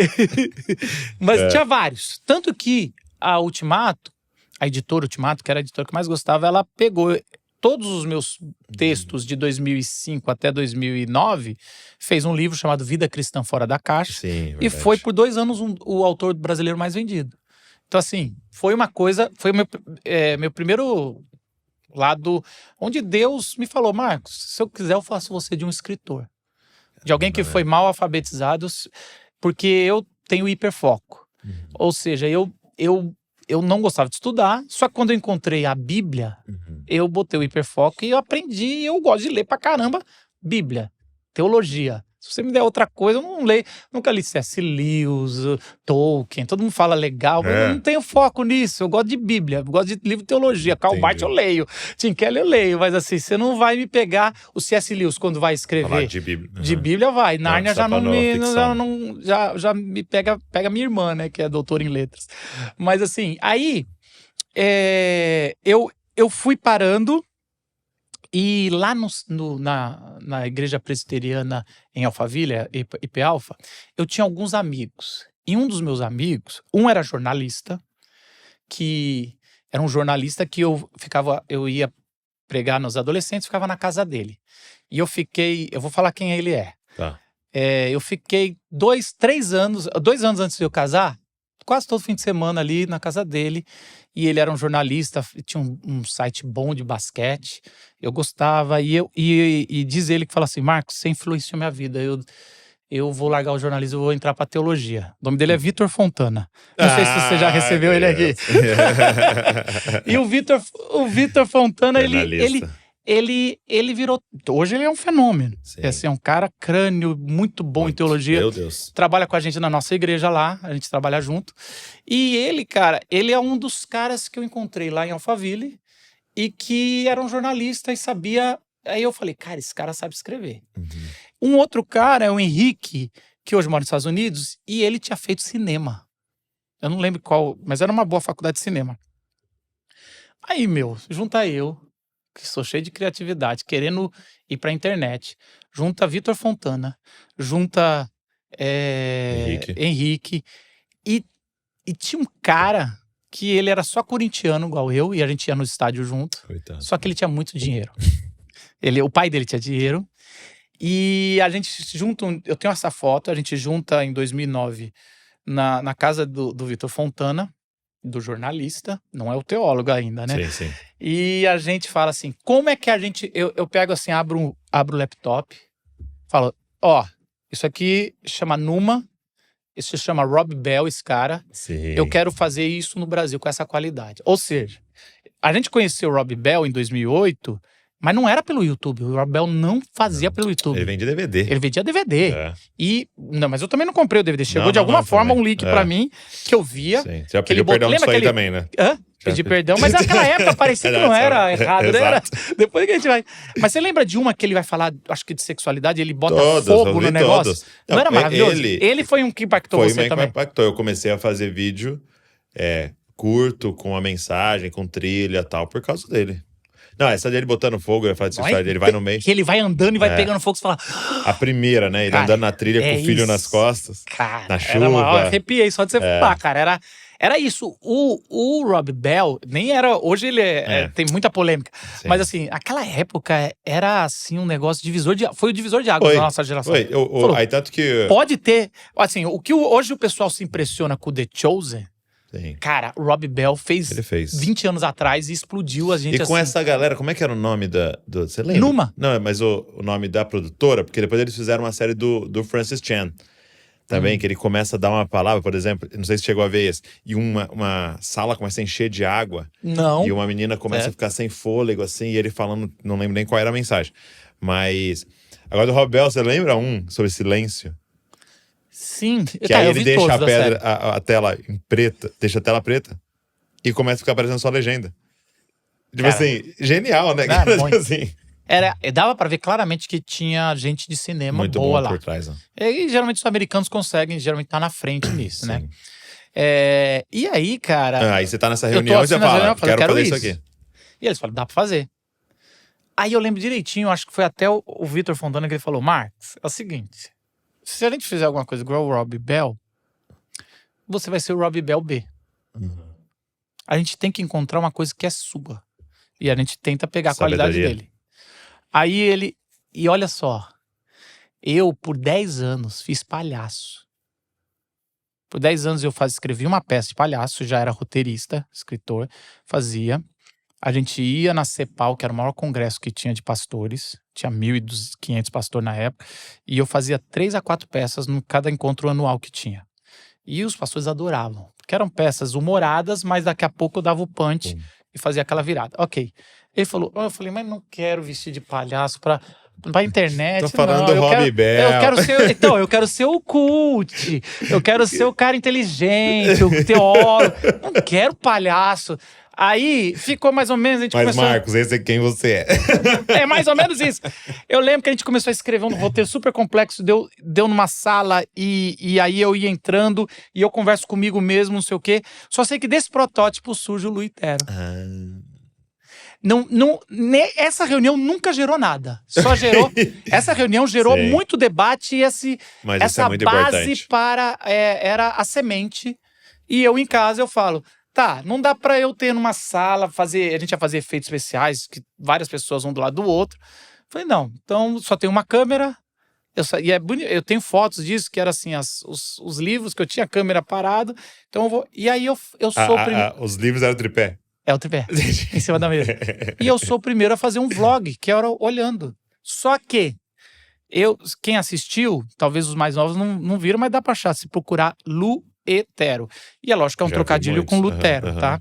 Mas tinha vários. Tanto que a Ultimato, a editora Ultimato, que era a editora que mais gostava, ela pegou todos os meus textos de 2005 até 2009, fez um livro chamado Vida Cristã Fora da Caixa. Sim, e foi por 2 anos o autor brasileiro mais vendido. Então assim, foi uma coisa, foi meu primeiro lado onde Deus me falou, Marcos, se eu quiser eu faço você de um escritor. De alguém que foi mal alfabetizado, porque eu tenho hiperfoco. Ou seja, eu não gostava de estudar, só que quando eu encontrei a Bíblia, eu botei o hiperfoco e eu aprendi, e eu gosto de ler pra caramba Bíblia, teologia. Se você me der outra coisa, eu não leio. Nunca li C.S. Lewis, Tolkien, todo mundo fala legal, mas eu não tenho foco nisso. Eu gosto de Bíblia, eu gosto de livro de teologia. Karl Barth eu leio, Tim Keller eu leio, mas assim, você não vai me pegar o C.S. Lewis quando vai escrever. De Bíblia. De Bíblia vai. Nárnia já me pega minha irmã, né, que é doutora em letras. Mas assim, aí eu fui parando E lá na igreja presbiteriana em Alphaville, IP Alpha, eu tinha alguns amigos. E um dos meus amigos, um era jornalista, que era um jornalista que eu ia pregar nos adolescentes, ficava na casa dele. E eu vou falar quem ele é. Tá. Eu fiquei 2 anos antes de eu casar, quase todo fim de semana ali na casa dele. E ele era um jornalista, tinha um site bom de basquete. Eu gostava. E diz ele que fala assim: Marcos, você influenciou minha vida. Eu vou largar o jornalismo e vou entrar pra teologia. O nome dele é Vitor Fontana. Não sei se você já recebeu ele aqui. E o Vitor Fontana, ele virou... Hoje ele é um fenômeno. É um cara crânio, muito bom em teologia. Meu Deus. Trabalha com a gente na nossa igreja lá, a gente trabalha junto. E ele, cara, ele é um dos caras que eu encontrei lá em Alphaville e que era um jornalista e sabia... Aí eu falei, cara, esse cara sabe escrever. Um outro cara é o Henrique, que hoje mora nos Estados Unidos, e ele tinha feito cinema. Eu não lembro qual, mas era uma boa faculdade de cinema. Aí, junta eu, que sou cheio de criatividade, querendo ir pra internet, junta Vitor Fontana, junta Henrique, e tinha um cara que ele era só corintiano, igual eu, e a gente ia no estádio junto. Coitado. Só que ele tinha muito dinheiro. O pai dele tinha dinheiro. E a gente junta, eu tenho essa foto, a gente junta em 2009 na casa do Vitor Fontana, do jornalista, não é o teólogo ainda, né? Sim. E a gente fala assim, como é que a gente... Eu pego assim, abro o laptop, falo, isso aqui chama Numa, isso se chama Rob Bell, esse cara. Sim. Eu quero fazer isso no Brasil com essa qualidade. Ou seja, a gente conheceu o Rob Bell em 2008... Mas não era pelo YouTube. O Rob Bell não fazia pelo YouTube. Ele vendia DVD. Ele vendia DVD. Não, mas eu também não comprei o DVD. Chegou de alguma forma um link pra mim que eu via. Sim. Você já pediu perdão disso aí também, né? Pedi perdão, mas naquela época parecia que não era errado, né? Era... Depois que a gente vai... Mas você lembra de uma que ele vai falar, acho que de sexualidade, ele bota fogo no negócio? Não era maravilhoso? Ele foi um que impactou você também. Impactou. Eu comecei a fazer vídeo curto, com a mensagem, com trilha e tal, por causa dele. Não, essa dele botando fogo, eu ia falar de sexualidade, ele vai no meio. Que ele vai andando e vai pegando fogo, você fala... A primeira, né? Ele andando na trilha com o filho nas costas, na chuva. Eu arrepiei só de você falar, cara. Era isso. O Rob Bell nem era... Hoje ele tem muita polêmica. Sim. Mas assim, aquela época era assim um negócio foi o divisor de água da nossa geração. Aí tanto que... Pode ter... Assim, o que hoje o pessoal se impressiona com o The Chosen... Sim. Cara, o Rob Bell fez 20 anos atrás e explodiu a gente. E com essa galera, como é que era o nome você lembra? Numa. Não, mas o nome da produtora, porque depois eles fizeram uma série do Francis Chan. Também, que ele começa a dar uma palavra, por exemplo, não sei se chegou a ver esse, e uma sala começa a encher de água. Não. E uma menina começa a ficar sem fôlego, assim, e ele falando, não lembro nem qual era a mensagem. Mas, agora do Rob Bell, você lembra sobre silêncio? Sim. Que aí ele deixa a tela em preta, deixa a tela preta e começa a ficar aparecendo só a legenda. Tipo assim, genial, né? Assim. Dava pra ver claramente que tinha gente de cinema muito boa bom lá. Por trás, né? E geralmente os americanos conseguem, geralmente tá na frente nisso, né? E aí, cara... Aí você tá nessa reunião e você fala, quero fazer isso aqui. E eles falam, dá pra fazer. Aí eu lembro direitinho, acho que foi até o Vitor Fontana que ele falou, Marcos, é o seguinte... Se a gente fizer alguma coisa igual o Rob Bell, você vai ser o Rob Bell B. A gente tem que encontrar uma coisa que é sua. E a gente tenta pegar a qualidade dele. Aí e olha só, eu por 10 anos fiz palhaço. Por 10 anos eu escrevi uma peça de palhaço, já era roteirista, escritor, fazia. A gente ia na CEPAL, que era o maior congresso que tinha de pastores. Tinha 1.500 pastores na época. E eu fazia 3 a 4 peças em cada encontro anual que tinha. E os pastores adoravam. Porque eram peças humoradas, mas daqui a pouco eu dava o punch e fazia aquela virada. Ok. Ele falou, eu falei, mas não quero vestir de palhaço pra internet. Tô falando do Rob Bell. Eu quero ser o cult. Eu quero ser o cara inteligente, o teólogo. Não quero palhaço. Aí ficou mais ou menos, a gente começou... Mas Marcos, esse é quem você é. É mais ou menos isso. Eu lembro que a gente começou a escrever um roteiro super complexo, deu numa sala e aí eu ia entrando e eu converso comigo mesmo, não sei o quê. Só sei que desse protótipo surge o Luiz Tero. Essa reunião nunca gerou nada. Só gerou. Essa reunião gerou Sim. muito debate e Mas isso essa é muito base importante. era a semente. E eu em casa eu falo, tá, não dá pra eu ter numa sala, a gente ia fazer efeitos especiais, que várias pessoas um do lado do outro. Falei, não, então só tem uma câmera. E é bonito, eu tenho fotos disso, que era assim, os livros que eu tinha a câmera parado. Então eu vou. E aí eu sou o primeiro. Os livros eram tripé. É o tripé, em cima da mesa. E eu sou o primeiro a fazer um vlog, que era olhando. Só que quem assistiu, talvez os mais novos não viram, mas dá pra achar, se procurar Luetero. E é lógico que é um Já vi trocadilho muitos. com Lutero, tá?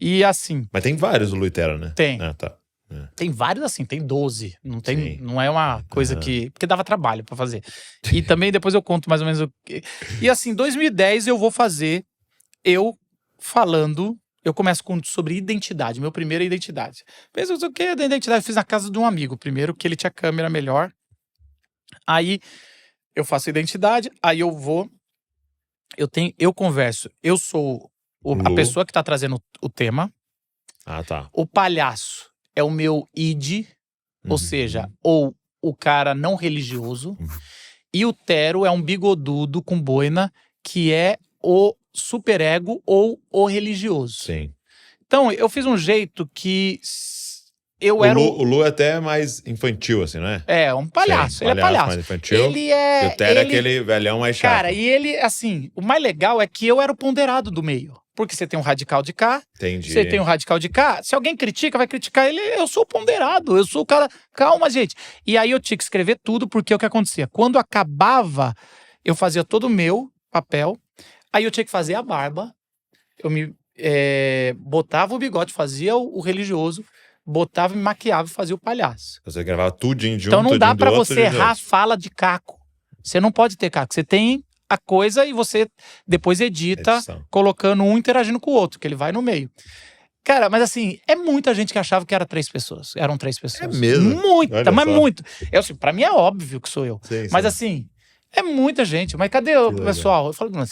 E assim, Mas tem vários do Luetero, né? Tem. Ah, tá. tem vários assim, tem 12. Sim. Não é uma coisa que... Porque dava trabalho pra fazer. E também depois eu conto mais ou menos o que... E assim, em 2010 eu vou fazer, falando... Eu começo sobre identidade, meu primeiro é identidade. Pensa o que da identidade? Eu fiz na casa de um amigo primeiro, que ele tinha câmera melhor. Aí eu faço identidade, aí eu vou... Eu converso. Eu sou a Lu. pessoa que tá trazendo o tema. Ah, tá. O palhaço é o meu id, ou Uhum. seja, ou o cara não religioso. Uhum. E o Tero é um bigodudo com boina, que é o superego ou o religioso. Sim. Então, eu fiz um jeito que O Lu é até mais infantil, assim, não é? É, um palhaço. Sim, ele é palhaço. mais infantil. Ele é... E o Tero é aquele velhão mais chato. Cara, e ele, assim, o mais legal é que eu era o ponderado do meio. Porque você tem um radical de cá, Entendi. você tem um radical de cá. Se alguém critica, vai criticar ele. Eu sou o ponderado, eu sou o cara... Calma, gente. E aí eu tinha que escrever tudo, porque o que acontecia? Quando acabava, eu fazia todo o meu papel. Aí eu tinha que fazer a barba. Eu me botava o bigode, fazia o religioso, botava, me maquiava e fazia o palhaço. Você gravava tudinho de um, Então não dá pra outro, você errar a fala de caco. Você não pode ter caco. Você tem a coisa e você depois edita, Edição. colocando um interagindo com o outro, que ele vai no meio. Cara, mas assim, é muita gente que achava que eram 3 pessoas. Eram 3 pessoas. É mesmo? Muita, Olha mas só. muito. Assim, pra mim é óbvio que sou eu. Sim, Mas sim. assim, é muita gente. Mas cadê o legal. pessoal? Eu falo, não,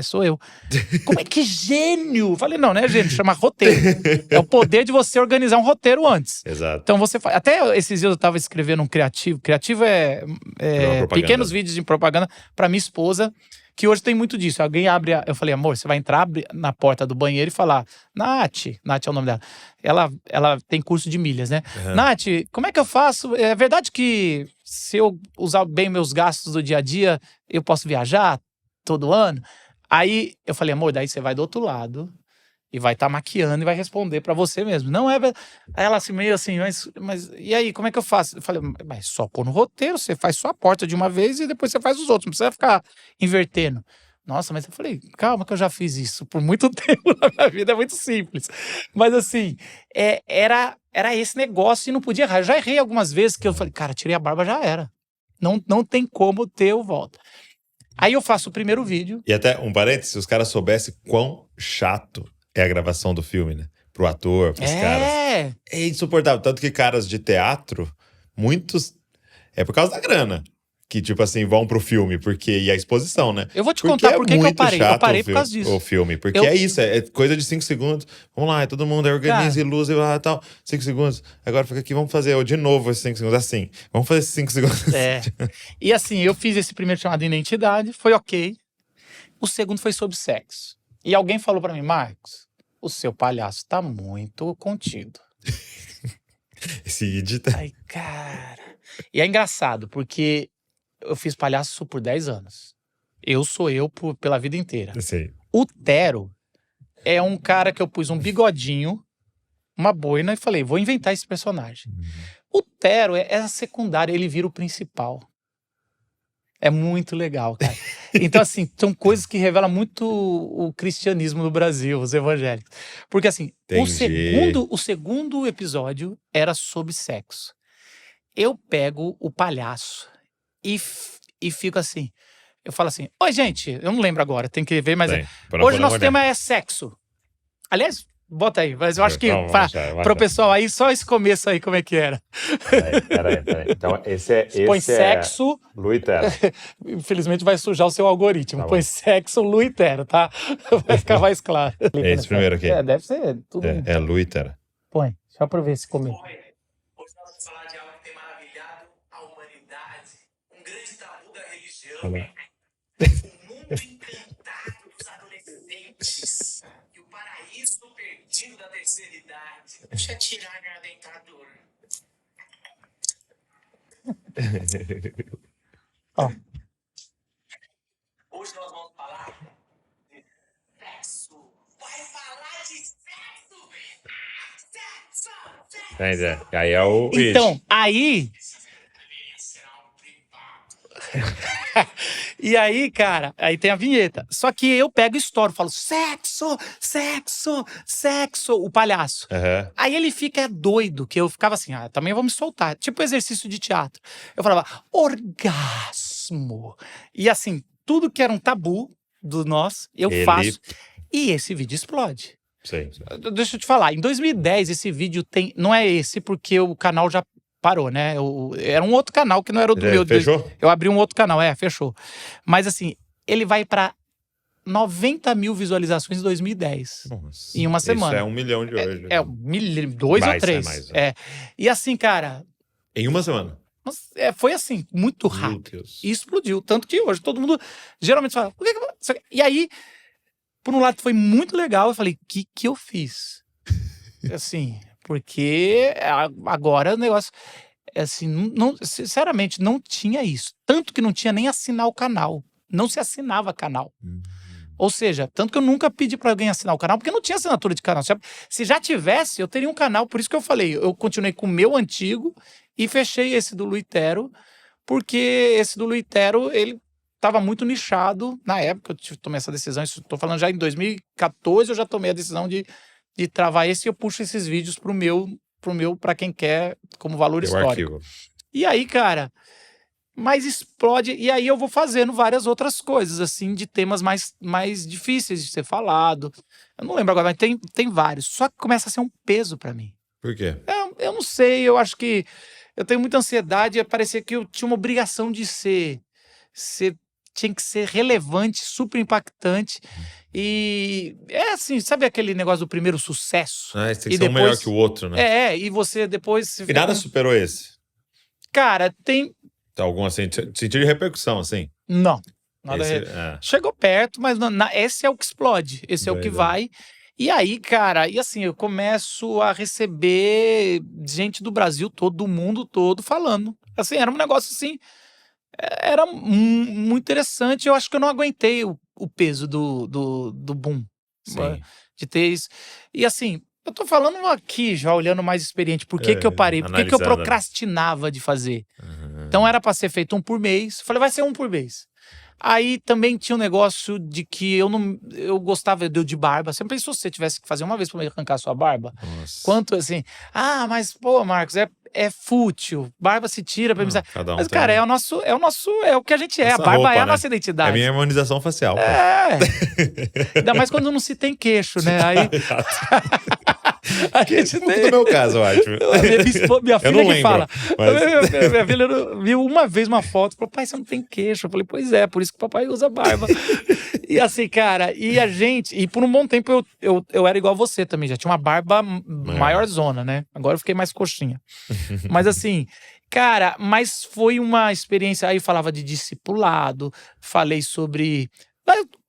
sou eu. Como é que gênio? Eu falei, não é gênio, chama roteiro. É o poder de você organizar um roteiro antes. Exato. Então você faz. Até esses dias eu tava escrevendo um criativo. Criativo é propaganda. pequenos vídeos de propaganda pra minha esposa, que hoje tem muito disso. Alguém abre. Eu falei, amor, você vai entrar na porta do banheiro e falar, Nath é o nome dela. Ela tem curso de milhas, né? Uhum. Nath, como é que eu faço? É verdade que se eu usar bem meus gastos do dia a dia, eu posso viajar todo ano? Aí eu falei, amor, daí você vai do outro lado e vai estar maquiando e vai responder pra você mesmo. Não é verdade. Aí ela assim, meio assim, mas e aí, como é que eu faço? Eu falei, mas só pôr no roteiro, você faz só a porta de uma vez e depois você faz os outros, não precisa ficar invertendo. Nossa, mas eu falei, calma que eu já fiz isso por muito tempo na minha vida, é muito simples. Mas assim, era esse negócio e não podia errar. Eu já errei algumas vezes que eu falei, cara, tirei a barba, já era. Não tem como ter o volta. Aí eu faço o primeiro vídeo. E até, um parênteses, se os caras soubessem quão chato é a gravação do filme, né? Pro ator, pros caras. É insuportável. Tanto que caras de teatro, muitos... É por causa da grana. Que, tipo assim, vão pro filme. E a exposição, né? Eu vou te contar por que eu parei. Eu parei por causa o disso. filme. Porque é isso, é coisa de 5 segundos. Vamos lá, todo mundo organiza e luz e lá e tal. 5 segundos. Agora fica aqui, vamos fazer de novo esses 5 segundos assim. Vamos fazer esses 5 segundos assim. E assim, eu fiz esse primeiro chamado de identidade, foi ok. O segundo foi sobre sexo. E alguém falou pra mim, Marcos, o seu palhaço tá muito contido. Esse edita. Ai, cara... E é engraçado, porque eu fiz palhaço por 10 anos. Eu sou eu pela vida inteira. Sim. O Tero é um cara que eu pus um bigodinho, uma boina e falei, vou inventar esse personagem. O Tero é a secundária, ele vira o principal. É muito legal, cara. Então, assim, são coisas que revelam muito o cristianismo no Brasil, os evangélicos. Porque, assim, o segundo episódio era sobre sexo. Eu pego o palhaço e fico assim. Eu falo assim, oi, gente, eu não lembro agora, tem que ver, mas hoje nosso tema é sexo. Aliás, bota aí, mas eu acho que para o pessoal aí, só esse começo aí, como é que era? Peraí. Então, esse põe sexo. Luetero. Infelizmente vai sujar o seu algoritmo. Tá põe sexo, Luetero, tá? Vai ficar mais claro. É esse primeiro aqui. Deve ser tudo. É Luetero. Põe. Só pra ver se comer. Hoje nós vamos falar de algo que tem maravilhado a humanidade. Um grande tabu da religião. O mundo encantado dos adolescentes. E o paraíso perdido da terceira idade. Deixa eu tirar minha dentadura. Ó. Hoje nós vamos falar de sexo. Vai falar de sexo! Sexo! Aí é o. Então, aí. E aí, cara, aí tem a vinheta. Só que eu pego e estouro, falo sexo, sexo, sexo, o palhaço. Uhum. Aí ele fica doido, que eu ficava assim, também vou me soltar. Tipo exercício de teatro. Eu falava, orgasmo. E assim, tudo que era um tabu do nós, eu faço. E esse vídeo explode. Sim. Deixa eu te falar, em 2010 esse vídeo tem... Não é esse, porque o canal já parou, né? Era um outro canal que não era o do meu. Fechou? Eu abri um outro canal, fechou. Mas assim, ele vai pra 90 mil visualizações em 2010. Nossa, em uma semana. Isso é 1 milhão de hoje. Dois Mais, ou três. mais. E assim, cara... Em uma semana? Foi assim, muito rápido. Meu Deus. E explodiu. Tanto que hoje todo mundo geralmente fala... E aí, por um lado, foi muito legal. Eu falei, o que eu fiz? Assim... Porque agora o negócio, assim, sinceramente, não tinha isso. Tanto que não tinha nem assinar o canal. Não se assinava canal. Ou seja, tanto que eu nunca pedi para alguém assinar o canal, porque não tinha assinatura de canal. Se já tivesse, eu teria um canal. Por isso que eu falei, eu continuei com o meu antigo e fechei esse do Luitero, porque esse do Luitero, ele estava muito nichado na época. Eu tomei essa decisão, estou falando já em 2014, eu já tomei a decisão de travar esse, e eu puxo esses vídeos pro meu, para quem quer, como valor histórico. Arquivo. E aí, cara, mas explode, e aí eu vou fazendo várias outras coisas, assim, de temas mais difíceis de ser falado. Eu não lembro agora, mas tem vários. Só que começa a ser um peso pra mim. Por quê? Eu não sei, eu acho que eu tenho muita ansiedade, e parecia que eu tinha uma obrigação de tinha que ser relevante, super impactante. E é assim, sabe aquele negócio do primeiro sucesso? Esse tem que ser um melhor que o outro, né? E você depois... E nada superou esse? Cara, tem... Tá algum assim, sentido de repercussão, assim? Não. Nada Chegou perto, mas esse é o que explode. Esse é o que vai. E aí, cara, e assim, eu começo a receber gente do Brasil todo, do mundo todo, falando. Assim, era um negócio assim... Era muito interessante. Eu acho que eu não aguentei o peso do boom. Sim. De ter isso. E assim, eu tô falando aqui, já olhando mais experiente. Por que eu parei? Por que eu procrastinava de fazer? Então era pra ser feito um por mês. Falei, vai ser um por mês. Aí também tinha um negócio de que eu gostava de barba. Você pensou se você tivesse que fazer uma vez pra arrancar sua barba? Nossa. Quanto assim? Mas pô, Marcos, é fútil. Barba se tira pra amizade. Mas, cara, é o que a gente é. A barba roupa, é a nossa identidade. É a minha harmonização facial. Ainda mais quando não se tem queixo, né? Aí... Que é muito do meu caso, eu acho. Minha filha não que lembro, fala. mas... Minha filha viu uma vez uma foto e falou, pai, você não tem queixo. Eu falei, pois é, por isso que o papai usa barba. E assim, cara, e por um bom tempo eu era igual você também, já tinha uma barba maior zona, né? Agora eu fiquei mais coxinha. Mas assim, cara, mas foi uma experiência. Aí eu falava de discipulado, falei sobre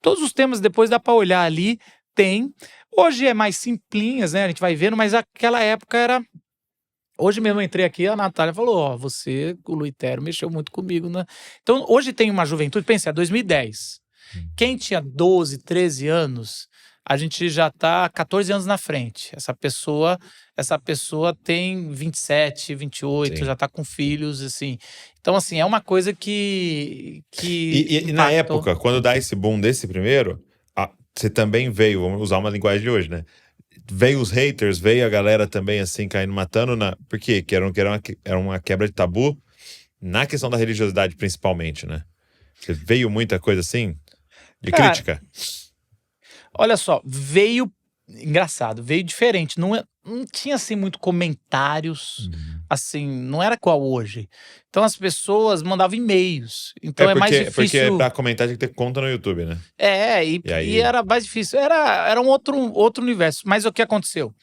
todos os temas, depois dá pra olhar ali, tem. Hoje é mais simplinhas, né? A gente vai vendo, mas aquela época era... Hoje mesmo eu entrei aqui, a Natália falou, o Luitero mexeu muito comigo, né? Então, hoje tem uma juventude, pensa, 2010. Quem tinha 12, 13 anos, a gente já tá 14 anos na frente. Essa pessoa tem 27, 28, Sim. já tá com filhos, assim. Então, assim, é uma coisa que E na época, quando dá esse boom desse primeiro... Você também veio, vamos usar uma linguagem de hoje, né? Veio os haters, veio a galera também assim, caindo, matando Por quê? Que era uma quebra de tabu na questão da religiosidade, principalmente, né? Você veio muita coisa assim, de crítica? Olha só, veio diferente. Não tinha assim muito comentários, assim, não era qual hoje. Então as pessoas mandavam e-mails. Então é mais difícil. Porque pra comentar tem que ter conta no YouTube, né? E era mais difícil. Era um outro universo. Mas o que aconteceu?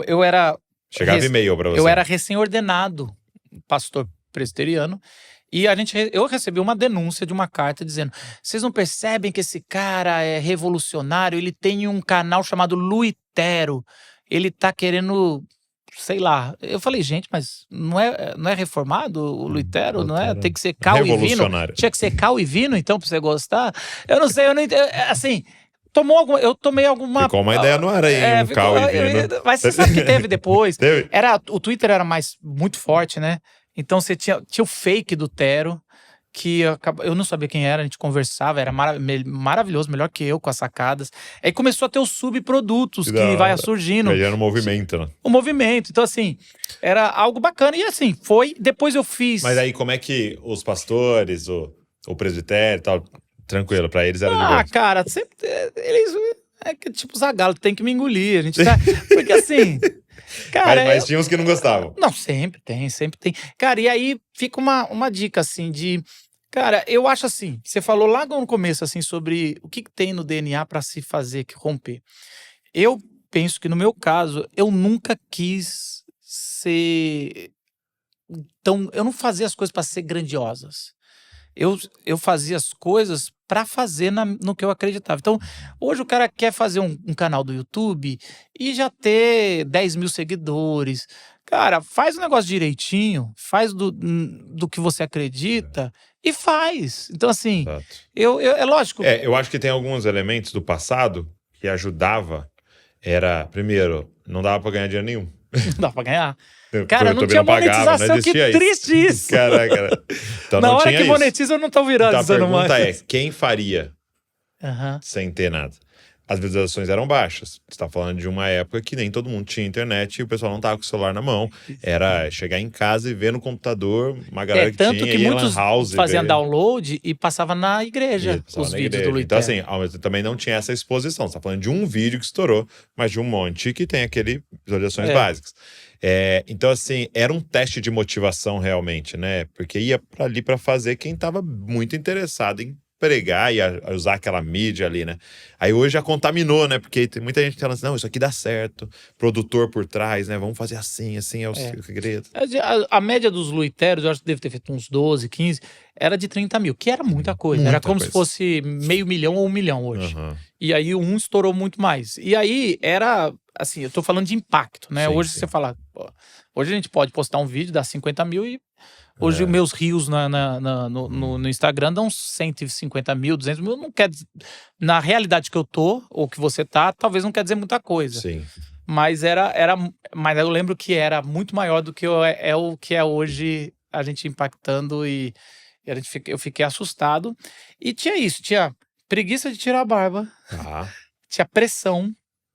Eu era... Chegava e-mail pra você. Eu era recém-ordenado pastor presbiteriano. E eu recebi uma denúncia de uma carta dizendo: vocês não percebem que esse cara é revolucionário? Ele tem um canal chamado Luitero. Ele tá querendo, sei lá. Eu falei, gente, mas não é reformado o Luitero? Não é? Tem que ser cal e vino? Tinha que ser cal e vino, então, pra você gostar? Eu não sei, eu não entendo. Assim, eu tomei alguma... Ficou uma ideia no ar aí, cal e vino. Mas você sabe que teve depois. Teve? O Twitter era muito forte, né? Então você tinha o fake do Tero, que eu não sabia quem era, a gente conversava, era maravilhoso, melhor que eu com as sacadas. Aí começou a ter os subprodutos que vai surgindo. Aí era um movimento, né? O movimento. Então, assim, era algo bacana. E assim, depois eu fiz... Mas aí como é que os pastores, o presbitério e tal, tranquilo, pra eles era de boa? Cara, sempre... Eles... É que tipo Zagallo, tem que me engolir. A gente tá... Porque assim... Cara, mas tinha uns que não gostavam. Não, sempre tem. Cara, e aí fica uma dica, assim, de... Cara, eu acho assim, você falou lá no começo, assim, sobre o que tem no DNA pra se fazer romper. Eu penso que, no meu caso, eu nunca quis ser... Então, eu não fazia as coisas pra ser grandiosas. Eu fazia as coisas pra fazer no que eu acreditava. Então, hoje o cara quer fazer um canal do YouTube e já ter 10 mil seguidores. Cara, faz o negócio direitinho, faz do que você acredita e faz. Então, assim, é lógico. Eu acho que tem alguns elementos do passado que ajudava. Primeiro, não dava pra ganhar dinheiro nenhum. Não dava pra ganhar. Cara, não tinha monetização, não que triste isso. Caraca. Então, na hora que monetiza, eu não tô viralizando mais. Então a pergunta é, quem faria sem ter nada? As visualizações eram baixas. Você tá falando de uma época que nem todo mundo tinha internet e o pessoal não tava com o celular na mão. Era chegar em casa e ver no computador uma galera que tanto tinha, que muitos faziam download e passava na igreja os vídeos do Luitero. Então assim, também não tinha essa exposição. Você tá falando de um vídeo que estourou, mas de um monte que tem aquele visualizações básicas. Então, assim, era um teste de motivação realmente, né? Porque ia ali pra fazer quem tava muito interessado em pregar e a usar aquela mídia ali, né? Aí hoje já contaminou, né? Porque tem muita gente que fala assim, não, isso aqui dá certo. Produtor por trás, né? Vamos fazer assim é o segredo. A média dos Luiteros, eu acho que deve ter feito uns 12, 15, era de 30 mil, que era muita coisa. Era como se fosse 500 mil ou 1 milhão hoje. E aí um estourou muito mais. E aí era, assim, eu tô falando de impacto, né? Hoje você fala, hoje a gente pode postar um vídeo, dá 50 mil e hoje os meus rios no Instagram dão 150 mil, 200 mil. Não quer dizer, na realidade que eu tô, ou que você tá, talvez não quer dizer muita coisa. Sim. Mas mas eu lembro que era muito maior do que o que é hoje a gente impactando e eu fiquei assustado. E tinha preguiça de tirar a barba, tinha pressão.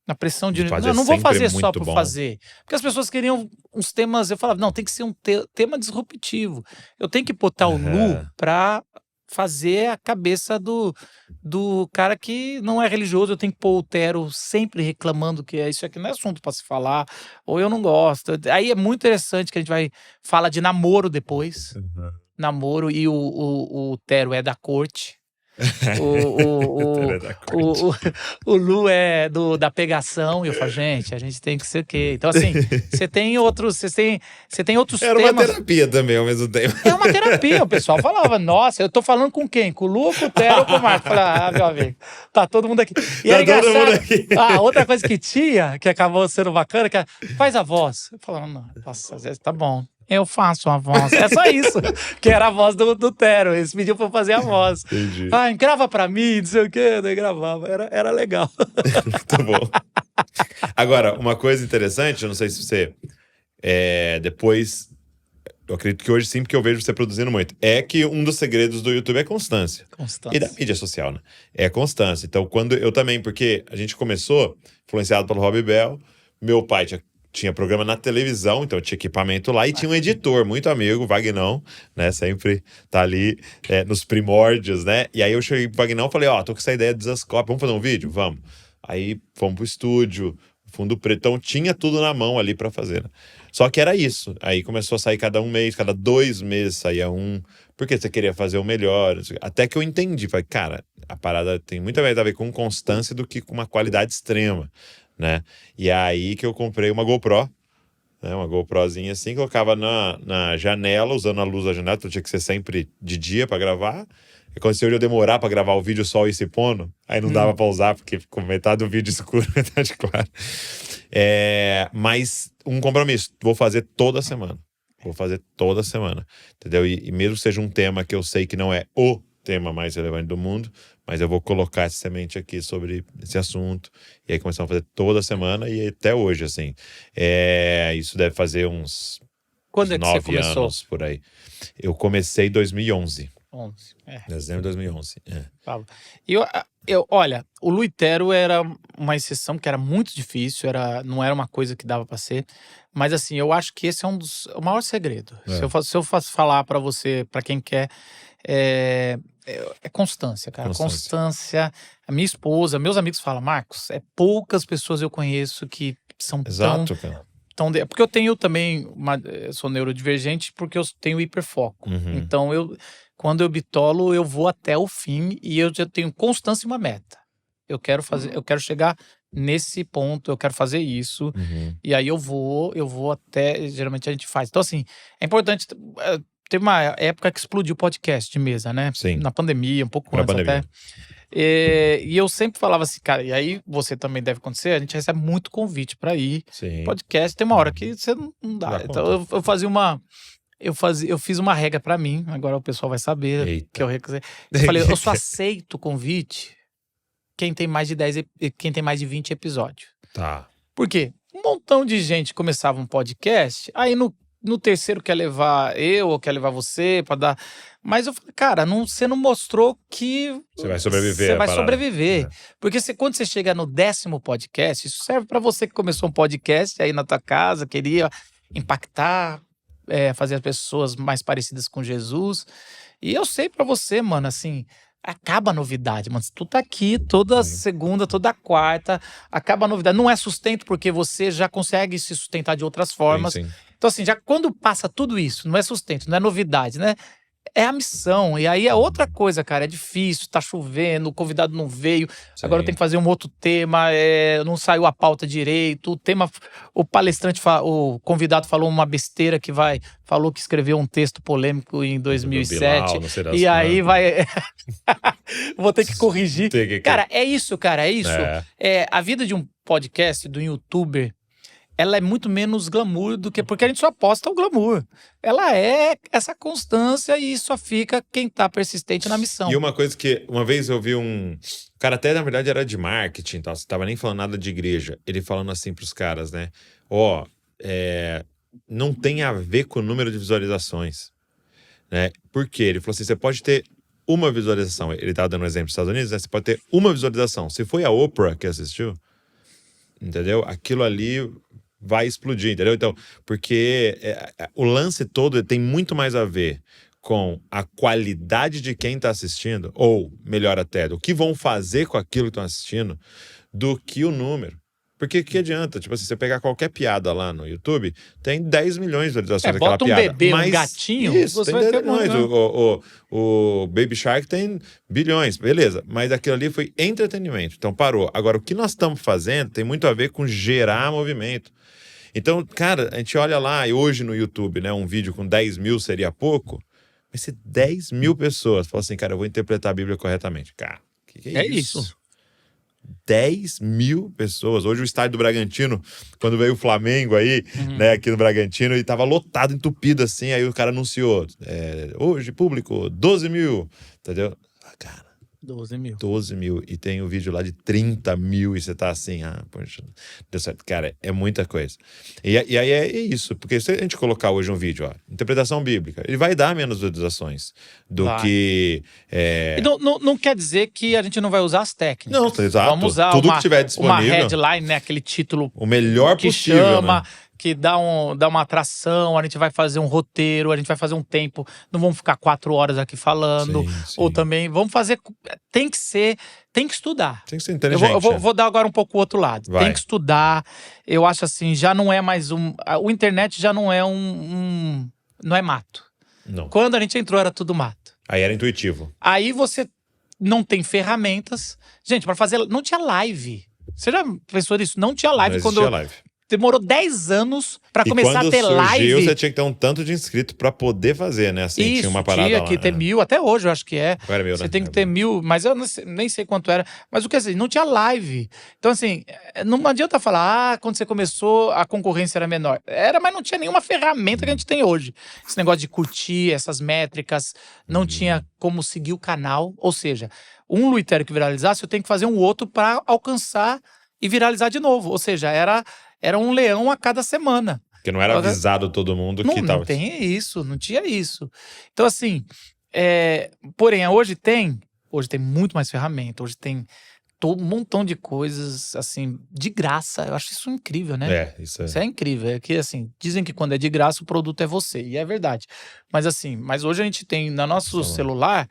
Na pressão de não vou fazer só por fazer. Porque as pessoas queriam uns temas, eu falava, não, tem que ser um tema disruptivo. Eu tenho que botar o nu pra fazer a cabeça do cara que não é religioso. Eu tenho que pôr o Tero sempre reclamando que isso aqui não é assunto pra se falar, ou eu não gosto. Aí é muito interessante que a gente vai falar de namoro depois. Namoro, e o Tero é da corte. O Lu é da pegação. E eu falo, gente, a gente tem que ser o quê? Então, assim, você tem outros temas. Era uma terapia também ao mesmo tempo. É uma terapia. O pessoal falava, nossa, eu tô falando com quem? Com o Lu, com o Tero ou com o Marco? Eu falei, meu amigo, tá todo mundo aqui. E era engraçado. Outra coisa que tinha, que acabou sendo bacana, que era, faz a voz. Eu falava, nossa, às vezes tá bom. Eu faço a voz. É só isso. Que era a voz do Tero. Eles pediam pra eu fazer a voz. Entendi. Grava pra mim, não sei o quê. Daí gravava. Era legal. Muito bom. Agora, uma coisa interessante, eu não sei se você... depois... Eu acredito que hoje sim, porque eu vejo você produzindo muito. É que um dos segredos do YouTube é constância. E da mídia social, né? É constância. Então, eu também... Porque a gente começou, influenciado pelo Rob Bell. Meu pai tinha programa na televisão, então tinha equipamento lá e tinha um editor, muito amigo, Vagnão, né? Sempre tá ali nos primórdios, né? E aí eu cheguei pro Vagnão e falei, tô com essa ideia de Zascope, vamos fazer um vídeo? Vamos. Aí fomos pro estúdio, fundo preto, então tinha tudo na mão ali pra fazer, né? Só que era isso. Aí começou a sair cada 1 mês, cada 2 meses saía um, porque você queria fazer o melhor. Até que eu entendi, falei, cara, a parada tem muito mais a ver com constância do que com uma qualidade extrema, né? E aí que eu comprei uma GoPro, né? Uma GoProzinha assim, colocava na janela, usando a luz da janela, então tinha que ser sempre de dia pra gravar. E quando eu demorar pra gravar o vídeo, o sol ia se pondo, aí não dava pra usar, porque ficou metade do vídeo escuro, metade claro. Mas um compromisso, vou fazer toda semana. Vou fazer toda semana, entendeu? E mesmo que seja um tema que eu sei que não é o tema mais relevante do mundo, mas eu vou colocar essa semente aqui sobre esse assunto. E aí começamos a fazer toda semana e até hoje, assim. Isso deve fazer uns Quando é que você 9 começou? anos por aí. Eu comecei em 2011. 11. Dezembro de 2011. Olha, o Luitero era uma exceção, que era muito difícil, não era uma coisa que dava pra ser. Mas assim, eu acho que esse é o maior segredo. Se eu fosse falar pra você, pra quem quer, é constância, cara. Constância. A minha esposa, meus amigos falam, Marcos, poucas pessoas eu conheço que são Exato, cara. Porque eu tenho também, eu sou neurodivergente porque eu tenho hiperfoco. Então, quando eu bitolo, eu vou até o fim e eu já tenho constância e uma meta. Eu quero chegar nesse ponto, eu quero fazer isso. E aí eu vou até, geralmente a gente faz. Então, assim, é importante. Teve uma época que explodiu o podcast de mesa, né? Sim. Na pandemia, um pouco Na antes pandemia. até. E eu sempre falava assim, cara, e aí você também deve acontecer, a gente recebe muito convite pra ir. Sim. Podcast, tem uma hora que você não dá. Dá Então eu fiz uma regra pra mim, agora o pessoal vai saber. Eita. Que eu recusei. Eu falei, eu só aceito o convite quem tem mais de 10, quem tem mais de 20 episódios. Tá. Por quê? Um montão de gente começava um podcast, aí no terceiro quer levar eu ou quer levar você pra dar. Mas eu falei, cara, você não mostrou que Você vai sobreviver. Você vai sobreviver. Porque quando você chega no 10º podcast, isso serve pra você que começou um podcast aí na tua casa, queria impactar, fazer as pessoas mais parecidas com Jesus. E eu sei pra você, mano, assim, acaba a novidade, mano. Tu tá aqui toda segunda, toda quarta, acaba a novidade. Não é sustento porque você já consegue se sustentar de outras formas. Sim. Então, assim, já quando passa tudo isso, não é sustento, não é novidade, né? É a missão. E aí é outra coisa, cara. É difícil, tá chovendo, o convidado não veio. Sim. Agora eu tenho que fazer um outro tema, não saiu a pauta direito. O palestrante, o convidado falou uma besteira falou que escreveu um texto polêmico em 2007. Bilal, não sei das e aí quantas. vai. Vou ter que corrigir. Cara, é isso. A vida de um podcast, do youtuber, ela é muito menos glamour do que... Porque a gente só aposta o glamour. Ela é essa constância e só fica quem tá persistente na missão. E uma coisa que... Uma vez eu vi o cara até, na verdade, era de marketing, tá? Você tava nem falando nada de igreja. Ele falando assim pros caras, né? Não tem a ver com o número de visualizações, né? Por quê? Ele falou assim, você pode ter uma visualização. Ele tava dando um exemplo dos Estados Unidos, né? Você pode ter uma visualização. Se foi a Oprah que assistiu, entendeu? Aquilo ali vai explodir, entendeu? Então, porque o lance todo tem muito mais a ver com a qualidade de quem está assistindo, ou melhor até, do que vão fazer com aquilo que estão assistindo, do que o número. Porque que adianta? Tipo assim, você pegar qualquer piada lá no YouTube, tem 10 milhões de visualizações daquela bota piada. Um bebê, um gatinho, isso, você tem vai ter milhões. O Baby Shark tem bilhões, beleza. Mas aquilo ali foi entretenimento, então parou. Agora, o que nós estamos fazendo tem muito a ver com gerar movimento. Então, cara, a gente olha lá, e hoje no YouTube, né, um vídeo com 10 mil seria pouco, mas se 10 mil pessoas falam assim, cara, eu vou interpretar a Bíblia corretamente. Cara, que é isso? 10 mil pessoas. Hoje o estádio do Bragantino, quando veio o Flamengo aí, né, aqui no Bragantino, ele tava lotado, entupido assim, aí o cara anunciou, hoje público, 12 mil, entendeu? Cara, 12 mil. 12 mil. E tem um vídeo lá de 30 mil e você tá assim, poxa, deu certo. Cara, é muita coisa. E aí é isso, porque se a gente colocar hoje um vídeo, interpretação bíblica, ele vai dar menos visualizações do que... E não quer dizer que a gente não vai usar as técnicas. Não, exato. Vamos usar tudo que tiver disponível. Uma headline, né, aquele título o melhor que possível, chama... né? Que dá uma atração, a gente vai fazer um roteiro, a gente vai fazer um tempo, não vamos ficar 4 horas aqui falando, sim. Ou também, vamos fazer, tem que estudar. Tem que ser inteligente. Eu vou dar agora um pouco o outro lado. Vai. Tem que estudar, eu acho assim, já não é mais o internet já não é não é mato. Não. Quando a gente entrou era tudo mato. Aí era intuitivo. Aí você não tem ferramentas. Gente, para fazer, não tinha live. Você já pensou nisso? Não tinha live Não quando existia live. demorou 10 anos pra E começar quando a ter surgiu, live. você tinha que ter um tanto de inscrito pra poder fazer, né? Assim, Isso, tinha uma parada tinha lá, que ter né? 1000, até hoje eu acho que é. Agora é 1000, Você né? tem que ter 1000, mas eu nem sei quanto era. Mas o que assim, não tinha live. Então assim, não adianta falar, quando você começou a concorrência era menor. Era, mas não tinha nenhuma ferramenta que a gente tem hoje. Esse negócio de curtir, essas métricas, não tinha como seguir o canal. Ou seja, um Luitério que viralizasse, eu tenho que fazer um outro pra alcançar e viralizar de novo. Ou seja, era um leão a cada semana. Porque não era avisado todo mundo que Não tava... tem isso, não tinha isso. Então, assim, porém, hoje tem muito mais ferramenta, hoje tem um montão de coisas, assim, de graça. Eu acho isso incrível, né? Isso é. Isso é incrível. É que, assim, dizem que quando é de graça, o produto é você. E é verdade. Mas, assim, hoje a gente tem no nosso celular,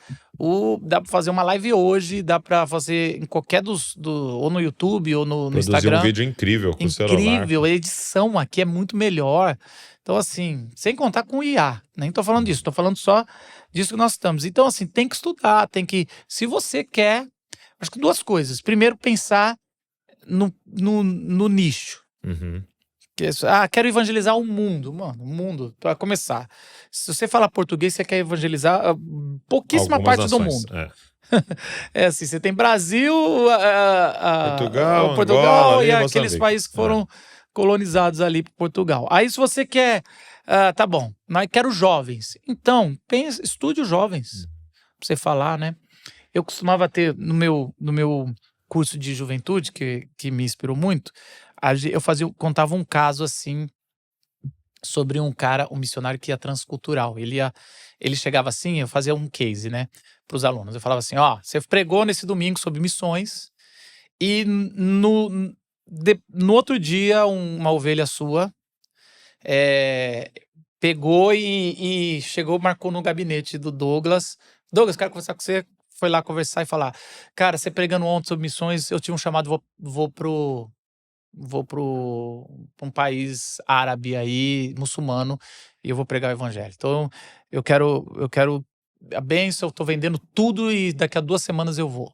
dá pra fazer uma live hoje, dá pra fazer em qualquer ou no YouTube, ou no Instagram. Produzir um vídeo incrível com o celular. Incrível, a edição aqui é muito melhor. Então, assim, sem contar com o IA. Nem tô falando disso, tô falando só disso que nós estamos. Então, assim, tem que estudar, se você quer... Acho que 2 coisas. Primeiro, pensar no nicho. Uhum. Quero evangelizar o mundo. Mano, o mundo, para começar. Se você fala português, você quer evangelizar pouquíssima Algumas parte do nações, mundo. É assim, você tem Brasil, Portugal, Portugal Angola, e ali, aqueles Moçambique. países que foram colonizados ali por Portugal. Aí se você quer, tá bom, mas quero jovens. Então, estude os jovens. Pra você falar, né? Eu costumava ter no meu curso de juventude, que me inspirou muito, contava um caso assim sobre um missionário que ia transcultural. Ele chegava assim, eu fazia um case, né, para os alunos. Eu falava assim, você pregou nesse domingo sobre missões e no outro dia uma ovelha sua pegou e chegou, marcou no gabinete do Douglas. Douglas, quero conversar com você. Foi lá conversar e falar, cara, você pregando ontem sobre missões, eu tinha um chamado, vou para um país árabe aí, muçulmano, e eu vou pregar o evangelho. Então, eu quero a bênção, eu tô vendendo tudo e daqui a 2 semanas eu vou.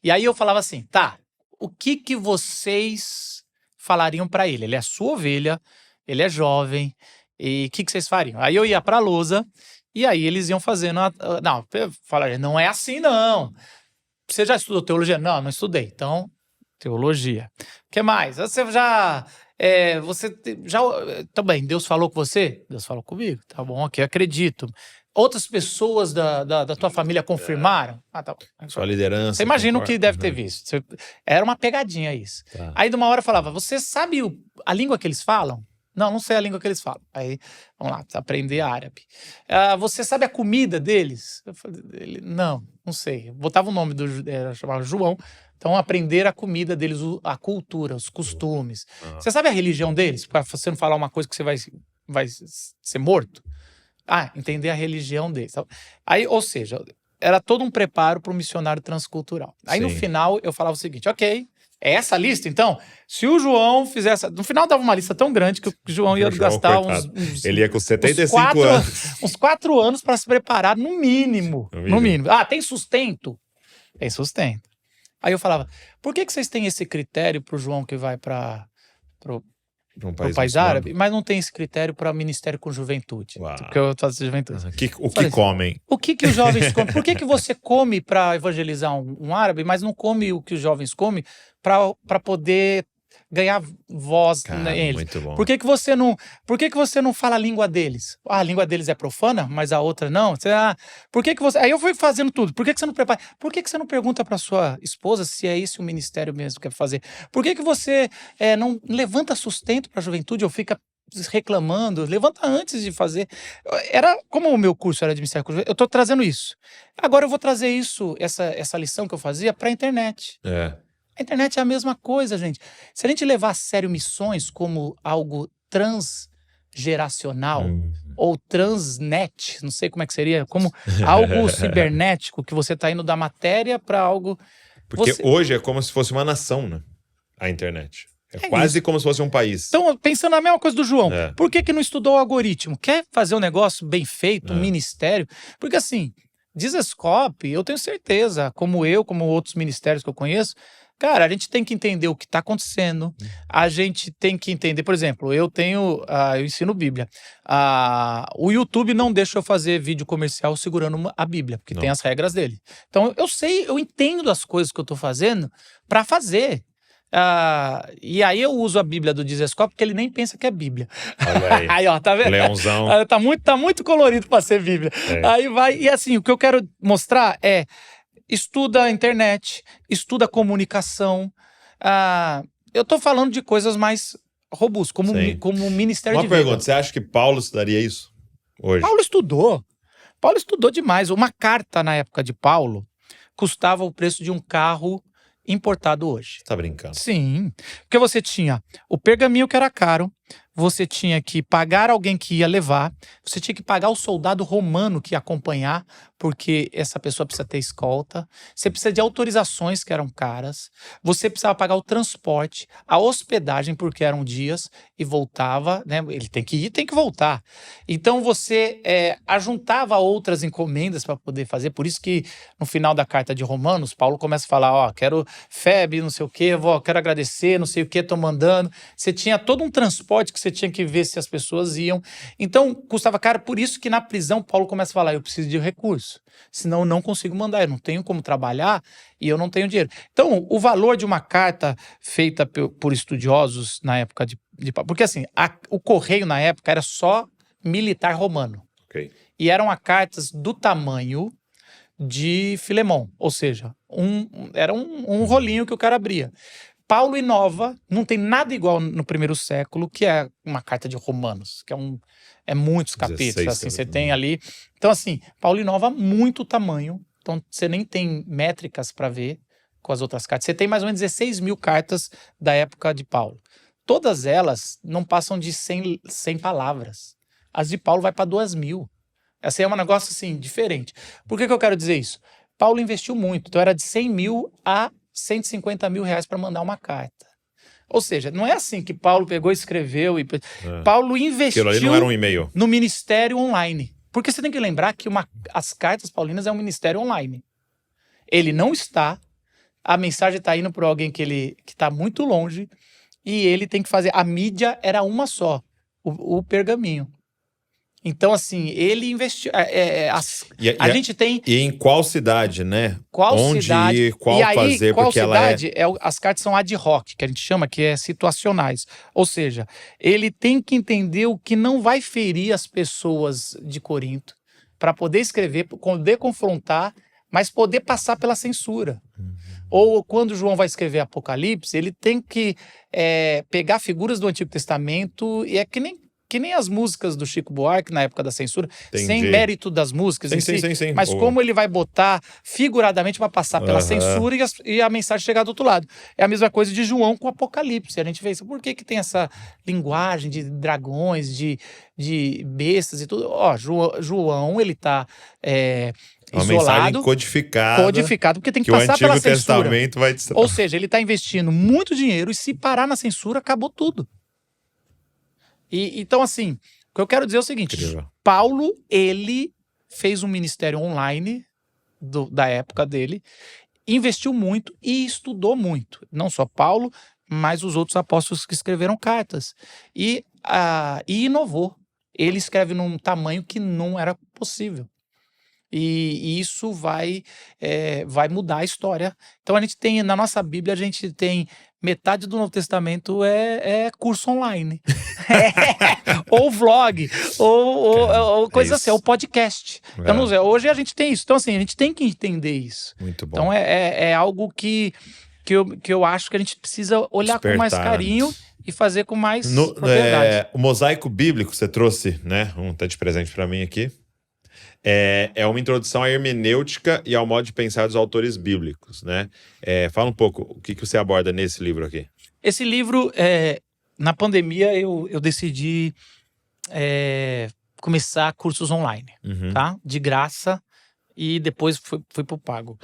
E aí eu falava assim, tá, o que vocês falariam para ele? Ele é a sua ovelha, ele é jovem, e o que vocês fariam? Aí eu ia pra lousa, e aí eles iam fazendo, falaria, não é assim não. Você já estudou teologia? Não estudei. Então, teologia. O que mais? Você já... Também, Deus falou com você? Deus falou comigo. Tá bom, ok, acredito. Outras pessoas da tua família confirmaram? Tá bom. Sua liderança. Você imagina o que deve ter visto. Era uma pegadinha isso. Tá. Aí, de uma hora, eu falava, você sabe a língua que eles falam? Não sei a língua que eles falam. Aí, vamos lá, aprender árabe. Você sabe a comida deles? Eu falei, não sei. Botava o nome chamava João. Então, aprender a comida deles, a cultura, os costumes. Você sabe a religião deles? Para você não falar uma coisa que você vai ser morto? Entender a religião deles. Aí, ou seja, era todo um preparo para o missionário transcultural. Aí, no final, eu falava o seguinte, ok, é essa lista, então? Se o João fizesse... No final, dava uma lista tão grande que o João ia gastar ele ia com 75 anos. Uns 4 anos para se preparar, no mínimo. No mínimo. Tem sustento? Tem sustento. Aí eu falava, por que vocês têm esse critério pro João que vai para um país árabe, mas não tem esse critério para ministério com juventude? Porque eu faço juventude. O que comem? O que os jovens comem? Por que você come para evangelizar um árabe, mas não come o que os jovens comem para poder ganhar voz neles? Muito bom. Por que você não fala a língua deles? A língua deles é profana, mas a outra não? Aí eu fui fazendo tudo. Por que você não prepara? Por que você não pergunta para sua esposa se é esse o ministério mesmo que quer fazer? Por que você não levanta sustento para a juventude ou fica reclamando? Levanta antes de fazer. Como o meu curso era de ministério com juventude, eu estou trazendo isso. Agora eu vou trazer essa lição que eu fazia para a internet. A internet é a mesma coisa, gente. Se a gente levar a sério missões como algo transgeracional ou transnet, não sei como é que seria, como algo cibernético, que você está indo da matéria para algo... Porque hoje é como se fosse uma nação, né? A internet. É quase isso. Como se fosse um país. Então, pensando na mesma coisa do João, por que não estudou o algoritmo? Quer fazer um negócio bem feito, um ministério? Porque assim, Dizascope, eu tenho certeza, como outros ministérios que eu conheço, Cara, a gente tem que entender o que está acontecendo. A gente tem que entender, por exemplo, eu ensino Bíblia. O YouTube não deixa eu fazer vídeo comercial segurando a Bíblia, porque tem as regras dele. Então, eu entendo as coisas que eu estou fazendo para fazer. E aí eu uso a Bíblia do Dizescope, porque ele nem pensa que é Bíblia. Olha aí. Aí, ó, tá vendo? Leãozão. Tá muito colorido para ser Bíblia. Aí vai, e assim, o que eu quero mostrar é: estuda a internet, estuda a comunicação. Eu tô falando de coisas mais robustas, como o Ministério de Vida. Uma pergunta, você acha que Paulo estudaria isso hoje? Paulo estudou demais. Uma carta na época de Paulo custava o preço de um carro importado hoje. Tá brincando? Sim, porque você tinha o pergaminho que era caro, você tinha que pagar alguém que ia levar, você tinha que pagar o soldado romano que ia acompanhar, porque essa pessoa precisa ter escolta, você precisa de autorizações que eram caras, você precisava pagar o transporte, a hospedagem, porque eram dias, e voltava, né? Ele tem que ir, tem que voltar. Então você ajuntava outras encomendas para poder fazer, por isso que no final da carta de Romanos, Paulo começa a falar, quero febre, não sei o quê, quero agradecer, não sei o quê, tô mandando. Você tinha todo um transporte que você tinha que ver se as pessoas iam. Então, custava caro. Por isso que na prisão, Paulo começa a falar, eu preciso de recurso. Senão eu não consigo mandar, eu não tenho como trabalhar e eu não tenho dinheiro. Então, o valor de uma carta feita por estudiosos na época de porque assim, o correio na época era só militar romano. Okay. E eram cartas do tamanho de Filemon. Ou seja, era um rolinho que o cara abria. Paulo inova, não tem nada igual no primeiro século, que é uma carta de Romanos, que é muitos capítulos, assim, você tem ali. Então, assim, Paulo inova muito o tamanho, então você nem tem métricas para ver com as outras cartas. Você tem mais ou menos 16 mil cartas da época de Paulo. Todas elas não passam de 100 palavras. As de Paulo vai para 2.000. Essa é um negócio, assim, diferente. Por que eu quero dizer isso? Paulo investiu muito, então era de 100 mil a 150 mil reais para mandar uma carta. Ou seja, não é assim que Paulo pegou e escreveu. Paulo investiu ali não era um e-mail. No ministério online. Porque você tem que lembrar que as cartas paulinas é um ministério online. Ele não está, a mensagem está indo para alguém que está muito longe e ele tem que fazer. A mídia era uma só, o pergaminho. Então, assim, ele investiu. A gente tem. E em qual cidade, né? Qual onde cidade? Ir, qual e aí, fazer, qual porque cidade as cartas são ad hoc, que a gente chama, que é situacionais. Ou seja, ele tem que entender o que não vai ferir as pessoas de Corinto, para poder escrever, poder confrontar, mas poder passar pela censura. Ou quando João vai escrever Apocalipse, ele tem que pegar figuras do Antigo Testamento, e é que nem as músicas do Chico Buarque na época da censura, sem mérito das músicas em si, mas como ele vai botar figuradamente para passar pela censura e a mensagem chegar do outro lado. É a mesma coisa de João com o Apocalipse. A gente vê isso. Por que tem essa linguagem de dragões, de bestas e tudo? João, ele tá uma isolado, mensagem codificado, porque tem que passar pela censura. Testamento vai... Ou seja, ele está investindo muito dinheiro e se parar na censura, acabou tudo. Então, assim, o que eu quero dizer é o seguinte: incrível. Paulo, ele fez um ministério online da época dele, investiu muito e estudou muito. Não só Paulo, mas os outros apóstolos que escreveram cartas. E inovou. Ele escreve num tamanho que não era possível. E isso vai mudar a história. Então, a gente tem, na nossa Bíblia, a gente tem metade do Novo Testamento é curso online. Ou vlog, ou coisa assim, ou podcast. Então, não sei, hoje a gente tem isso. Então, assim, a gente tem que entender isso. Muito bom. Então, é algo que eu acho que a gente precisa olhar com mais carinho e fazer com mais propriedade. O mosaico bíblico, você trouxe, né? Tá de presente para mim aqui. É uma introdução à hermenêutica e ao modo de pensar dos autores bíblicos, né? Fala um pouco, o que você aborda nesse livro aqui? Esse livro, na pandemia, eu decidi começar cursos online, tá? De graça, e depois fui pro pago.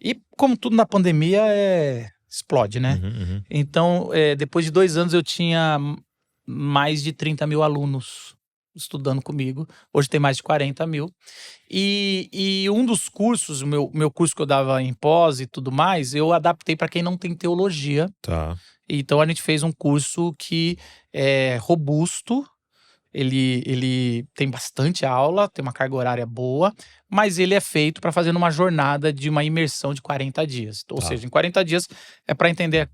E como tudo na pandemia, explode, né? Então, depois de 2 anos, eu tinha mais de 30 mil alunos estudando comigo. Hoje tem mais de 40 mil. E um dos cursos, o meu curso que eu dava em pós e tudo mais, eu adaptei para quem não tem teologia. Tá. Então a gente fez um curso que é robusto, ele tem bastante aula, tem uma carga horária boa, mas ele é feito para fazer numa jornada de uma imersão de 40 dias. Ou seja, em 40 dias é para entender,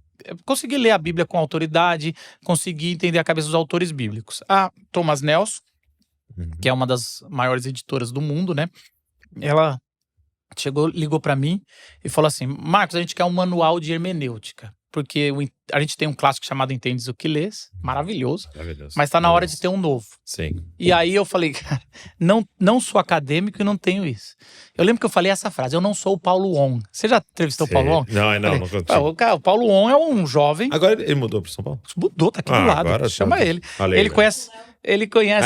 conseguir ler a Bíblia com autoridade, conseguir entender a cabeça dos autores bíblicos. A Thomas Nelson, que é uma das maiores editoras do mundo, né? Ela ligou para mim e falou assim: Marcos, a gente quer um manual de hermenêutica. Porque a gente tem um clássico chamado Entendes o que Lês, maravilhoso, mas tá na hora de ter um novo. Sim. E aí eu falei, cara, não sou acadêmico e não tenho isso. Eu lembro que eu falei essa frase: eu não sou o Paulo On. Você já entrevistou o Paulo On? Não consigo. O Paulo On é um jovem. Agora ele mudou para São Paulo? Mudou, tá aqui do lado. Agora chama ele. Falei, ele conhece. Aí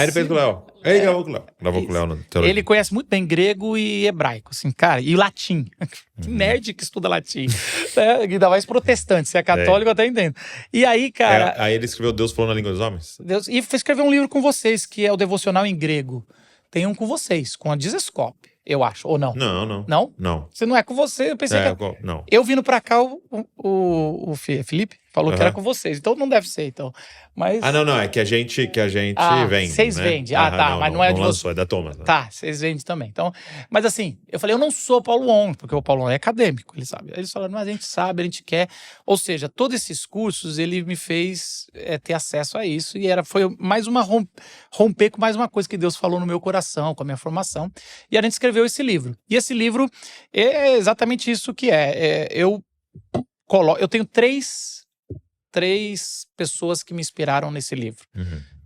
ele fez com o Léo. Ele gravou com o Léo. Gravou com o Léo no teologia. Ele conhece muito bem grego e hebraico, assim, cara, e latim. Que nerd que estuda latim. Ainda mais protestante, se é católico, eu até entendo. E aí, cara. Aí ele escreveu Deus falou na língua dos homens? E escreveu um livro com vocês, que é o Devocional em Grego. Tem um com vocês, com a Dizescope, eu acho, ou não? Não. Não? Não. Você não é com você, eu pensei que... Não. Eu vindo pra cá, o Felipe falou que era com vocês, então não deve ser, então. Mas... Não, é que a gente vende. Vocês né? vendem. Mas não é de lançou, é da Thomas. Né? Tá, vocês vendem também. Então, mas assim, eu falei, eu não sou Paulo On, porque o Paulo On é acadêmico, ele sabe. Aí eles falaram, mas a gente sabe, a gente quer. Ou seja, todos esses cursos, ele me fez ter acesso a isso, e foi mais uma romper com mais uma coisa que Deus falou no meu coração, com a minha formação. E a gente escreveu esse livro. E esse livro é exatamente isso que é. Eu tenho três pessoas que me inspiraram nesse livro.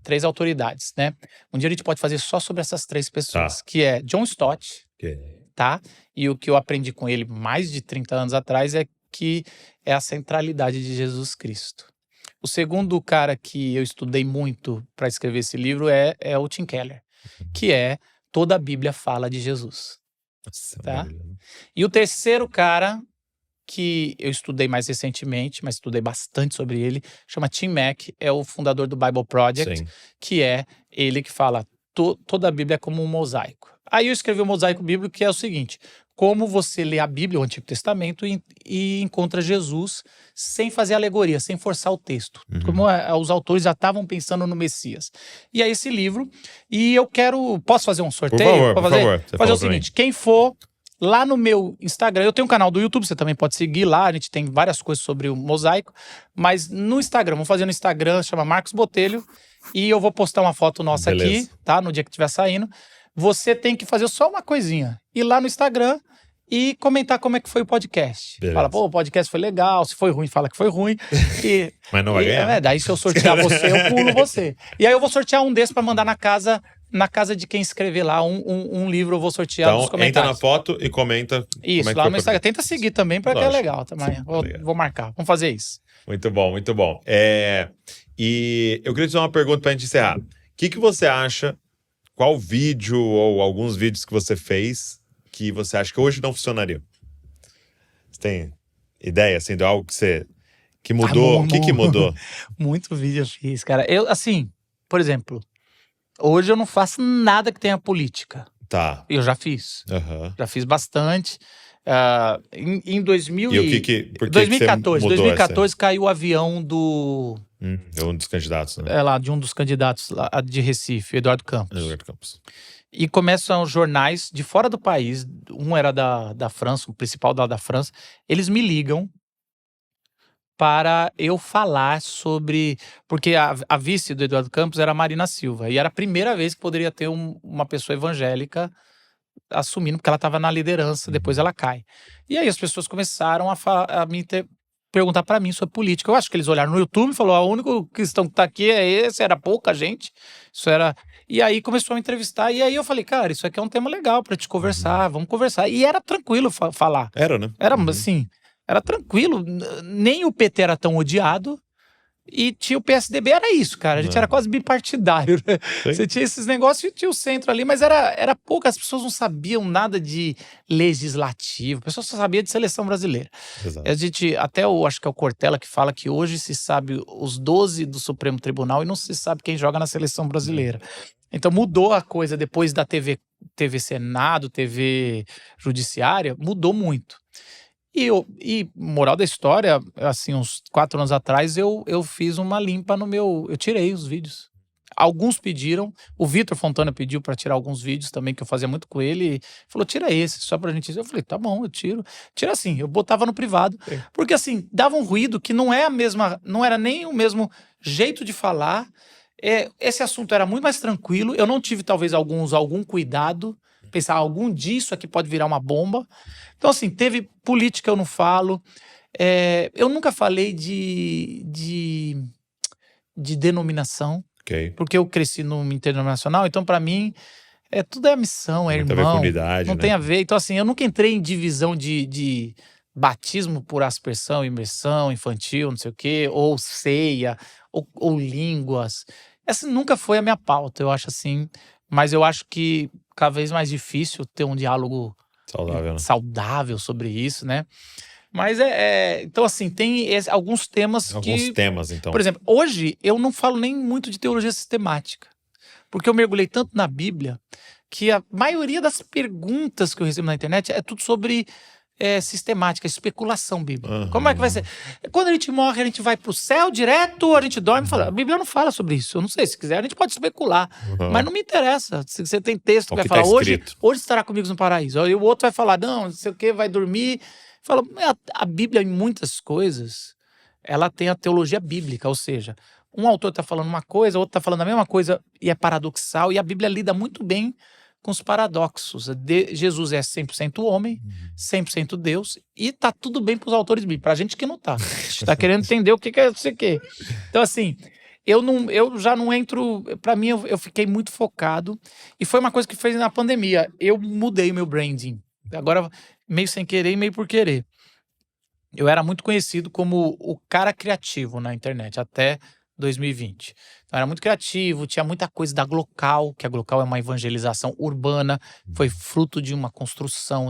3 autoridades, né? Um dia a gente pode fazer só sobre essas 3 pessoas, que é John Stott, tá? E o que eu aprendi com ele mais de 30 anos atrás é que é a centralidade de Jesus Cristo. O segundo cara que eu estudei muito para escrever esse livro é o Tim Keller, que é toda a Bíblia fala de Jesus. Nossa, tá? E o terceiro cara que eu estudei mais recentemente, mas estudei bastante sobre ele, chama Tim Mack, é o fundador do Bible Project, que é ele que fala toda a Bíblia é como um mosaico. Aí eu escrevi um mosaico bíblico que é o seguinte: como você lê a Bíblia, o Antigo Testamento, e encontra Jesus sem fazer alegoria, sem forçar o texto. Como os autores já estavam pensando no Messias. E é esse livro, e eu quero... Posso fazer um sorteio? Por favor. Fazer o seguinte, quem for... Lá no meu Instagram, eu tenho um canal do YouTube, você também pode seguir lá, a gente tem várias coisas sobre o mosaico, mas no Instagram, vamos fazer no Instagram, chama Marcos Botelho, e eu vou postar uma foto nossa aqui, tá? No dia que estiver saindo. Você tem que fazer só uma coisinha, ir lá no Instagram e comentar como é que foi o podcast. Beleza. Fala, o podcast foi legal, se foi ruim, fala que foi ruim. Mas não vai ganhar. Daí se eu sortear você, eu pulo você. E aí eu vou sortear um desses pra mandar na casa de quem escrever lá um livro, eu vou sortear nos comentários. Entra na foto e comenta. Isso, lá no Instagram. Tenta seguir também, porque é legal também. Vou marcar. Vamos fazer isso. Muito bom, muito bom. E eu queria te fazer uma pergunta pra gente encerrar. O que você acha, qual vídeo ou alguns vídeos que você fez que você acha que hoje não funcionariam? Você tem ideia, assim, de algo que mudou? O que mudou? Muito vídeo eu fiz, cara. Eu, assim, por exemplo... Hoje eu não faço nada que tenha política. Tá. Eu já fiz. Já fiz bastante. Em 2014 caiu o avião do... um dos candidatos, né? De um dos candidatos lá de Recife, Eduardo Campos. E começam os jornais de fora do país. Um era da França, o principal da França. Eles me ligam para eu falar sobre... Porque a vice do Eduardo Campos era a Marina Silva. E era a primeira vez que poderia ter uma pessoa evangélica assumindo, porque ela estava na liderança, depois ela cai. E aí as pessoas começaram a perguntar para mim sobre política. Eu acho que eles olharam no YouTube e falaram, o único cristão que está aqui é esse, era pouca gente. Isso era... E aí começou a me entrevistar, e aí eu falei, cara, isso aqui é um tema legal para te conversar, vamos conversar. E era tranquilo falar. Era, né? Era assim... Era tranquilo, nem o PT era tão odiado, E tinha o PSDB, era isso, cara. A gente era quase bipartidário, né? Você tinha esses negócios e tinha o centro ali, mas era pouco. As pessoas não sabiam nada de legislativo. A pessoa só sabia de seleção brasileira. Exato. A gente, até acho que é o Cortella que fala que hoje se sabe os 12 do Supremo Tribunal e não se sabe quem joga na seleção brasileira. Então mudou a coisa depois da TV Senado, TV Judiciária, mudou muito. E moral da história, assim, uns 4 anos atrás, eu fiz uma limpa no meu... Eu tirei os vídeos. Alguns pediram. O Vitor Fontana pediu para tirar alguns vídeos também, que eu fazia muito com ele. Falou, tira esse, só pra gente... Eu falei, tá bom, eu tiro. Tira assim, eu botava no privado. Sim. Porque assim, dava um ruído que não é a mesma... Não era nem o mesmo jeito de falar. Esse assunto era muito mais tranquilo. Eu não tive, talvez, algum cuidado. Pensar, algum disso aqui pode virar uma bomba. Então, assim, teve política, eu não falo. Eu nunca falei de denominação, porque eu cresci no internacional, então, para mim, tudo é missão, é irmão. Tem a ver com unidade, não tem a ver. Então, assim, eu nunca entrei em divisão de batismo por aspersão, imersão, infantil, não sei o quê, ou ceia, ou línguas. Essa nunca foi a minha pauta, eu acho assim. Mas eu acho que cada vez mais difícil ter um diálogo saudável sobre isso, né? Mas então assim, tem alguns temas Alguns temas, então. Por exemplo, hoje eu não falo nem muito de teologia sistemática, porque eu mergulhei tanto na Bíblia que a maioria das perguntas que eu recebo na internet é tudo sobre sistemática, especulação bíblica. Como é que vai ser? Quando a gente morre, a gente vai pro céu direto, a gente dorme e fala. A Bíblia não fala sobre isso. Eu não sei, se quiser, a gente pode especular. Mas não me interessa. Se você tem texto que vai falar, hoje estará comigo no paraíso. E o outro vai falar, não sei o que, vai dormir. Fala, a Bíblia, em muitas coisas, ela tem a teologia bíblica, ou seja, um autor está falando uma coisa, outro está falando a mesma coisa e é paradoxal, e a Bíblia lida muito bem com os paradoxos. Jesus é 100% homem, 100% Deus, e tá tudo bem para os autores bíblicos. Pra gente que não tá. A gente tá querendo entender o que é isso aqui. Então, assim, eu já não entro... Pra mim, eu fiquei muito focado, e foi uma coisa que fez na pandemia. Eu mudei o meu branding. Agora, meio sem querer e meio por querer. Eu era muito conhecido como o cara criativo na internet, até 2020. Então, era muito criativo, tinha muita coisa da Glocal, que a Glocal é uma evangelização urbana, foi fruto de uma construção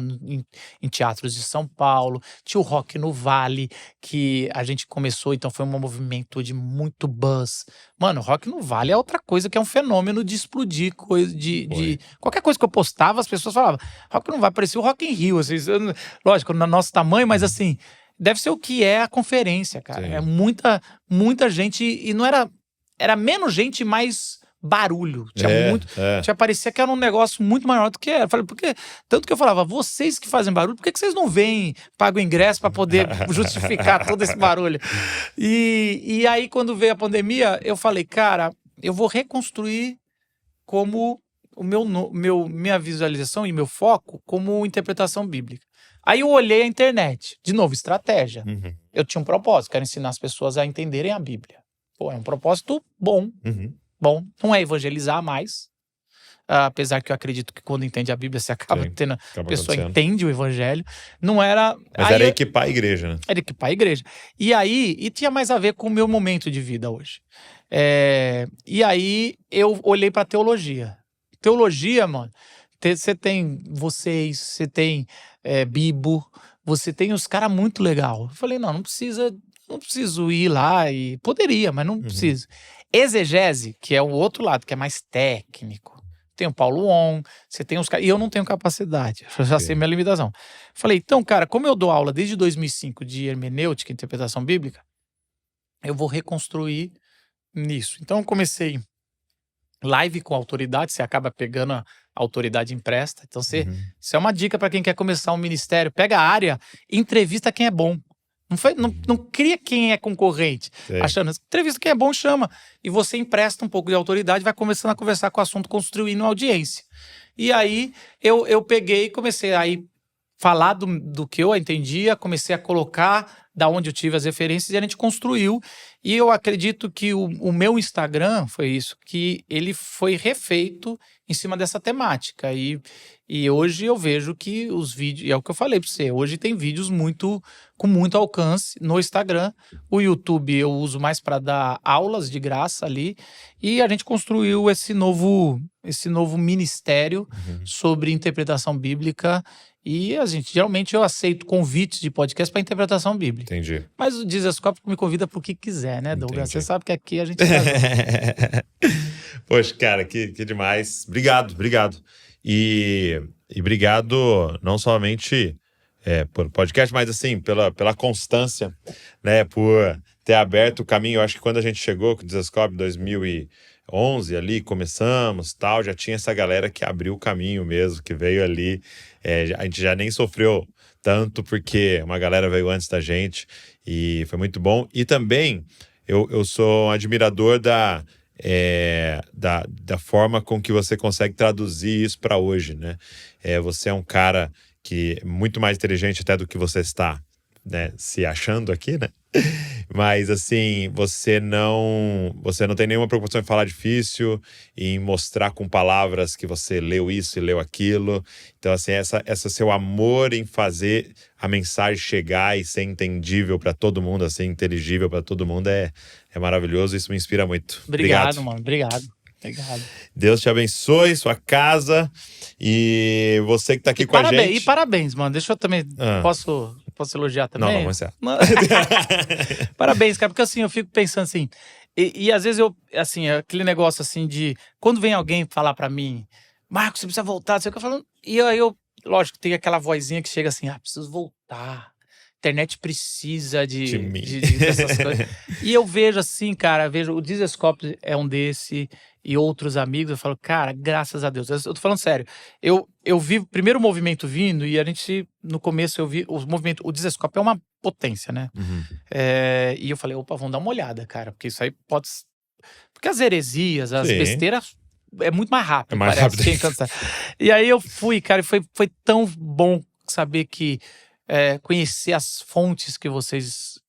em teatros de São Paulo. Tinha o Rock no Vale, que a gente começou, então foi um movimento de muito buzz. Mano, Rock no Vale é outra coisa que é um fenômeno de explodir coisa, de qualquer coisa que eu postava, as pessoas falavam, Rock no Vale, parecia o Rock in Rio, assim, lógico, no nosso tamanho, mas assim... Deve ser o que é a conferência, cara. Sim. É muita gente, e não era menos gente, mais barulho. Tinha parecia que era um negócio muito maior do que era. Falei, porque, tanto que eu falava, vocês que fazem barulho, por que vocês não vêm, pagam o ingresso para poder justificar todo esse barulho? E aí, quando veio a pandemia, eu falei, cara, eu vou reconstruir como minha visualização e meu foco como interpretação bíblica. Aí eu olhei a internet. De novo, estratégia. Eu tinha um propósito, quero ensinar as pessoas a entenderem a Bíblia. Pô, é um propósito bom. Bom, não é evangelizar mais. Apesar que eu acredito que quando entende a Bíblia, você acaba tendo... A pessoa entende o evangelho. Não era... Mas era equipar a igreja, né? Era equipar a igreja. E tinha mais a ver com o meu momento de vida hoje. E aí eu olhei pra teologia. Teologia, mano, você tem você tem Bibo, você tem os caras muito legal. Eu falei, não preciso ir lá e... Poderia, mas não preciso. Exegese, que é o outro lado, que é mais técnico. Tem o Paulo On, você tem os caras... E eu não tenho capacidade, eu já sei minha limitação. Falei, então, cara, como eu dou aula desde 2005 de hermenêutica e interpretação bíblica, eu vou reconstruir nisso. Então eu comecei live com autoridade, você acaba pegando a autoridade empresta. Então, isso é uma dica para quem quer começar um ministério. Pega a área, entrevista quem é bom. Não cria quem é concorrente. Achando, entrevista quem é bom, chama. E você empresta um pouco de autoridade, vai começando a conversar com o assunto, construindo audiência. E aí, eu peguei e comecei a falar do que eu entendia, comecei a colocar da onde eu tive as referências e a gente construiu. E eu acredito que o meu Instagram foi isso, que ele foi refeito em cima dessa temática. E hoje eu vejo que os vídeos, é o que eu falei para você, hoje tem vídeos com muito alcance no Instagram. O YouTube eu uso mais para dar aulas de graça ali. E a gente construiu esse novo ministério sobre interpretação bíblica. E geralmente eu aceito convites de podcast para interpretação bíblica. Entendi. Mas o Dizascope me convida para o que quiser, né, Douglas? Entendi. Você sabe que aqui a gente... Poxa, cara, que demais. Obrigado. E obrigado não somente por podcast, mas assim, pela constância, né? Por ter aberto o caminho. Eu acho que quando a gente chegou com o Dizascope em 2011 ali, começamos, tal, já tinha essa galera que abriu o caminho mesmo, que veio ali. A gente já nem sofreu tanto, porque uma galera veio antes da gente e foi muito bom. E também, eu sou um admirador da forma com que você consegue traduzir isso para hoje, né? Você é um cara que é muito mais inteligente até do que você está, né, se achando aqui, né? Mas assim, você não tem nenhuma preocupação em falar difícil, em mostrar com palavras que você leu isso e leu aquilo. Então assim, essa seu amor em fazer a mensagem chegar e ser entendível para todo mundo, assim, inteligível para todo mundo é maravilhoso. Isso me inspira muito. Obrigado, mano. Obrigado. Deus te abençoe, sua casa e você que tá aqui com a gente. E parabéns, mano. Deixa eu também... Posso elogiar também? Não, mas é. Parabéns, cara. Porque assim, eu fico pensando assim... E às vezes assim, aquele negócio assim de... Quando vem alguém falar pra mim... Marcos, você precisa voltar. Você fica falando... E aí lógico, tem aquela vozinha que chega assim... preciso voltar. Internet precisa dessas coisas. E eu vejo assim, cara, o Dizascope é um desse e outros amigos, eu falo, cara, graças a Deus. Eu tô falando sério. Eu vi o primeiro movimento vindo e a gente, no começo, eu vi o Dizascope é uma potência, né? E eu falei, opa, vamos dar uma olhada, cara, porque isso aí pode... Porque as heresias, as besteiras, é muito mais rápido. É mais rápido. E aí eu fui, cara, e foi tão bom saber que conhecer as fontes que vocês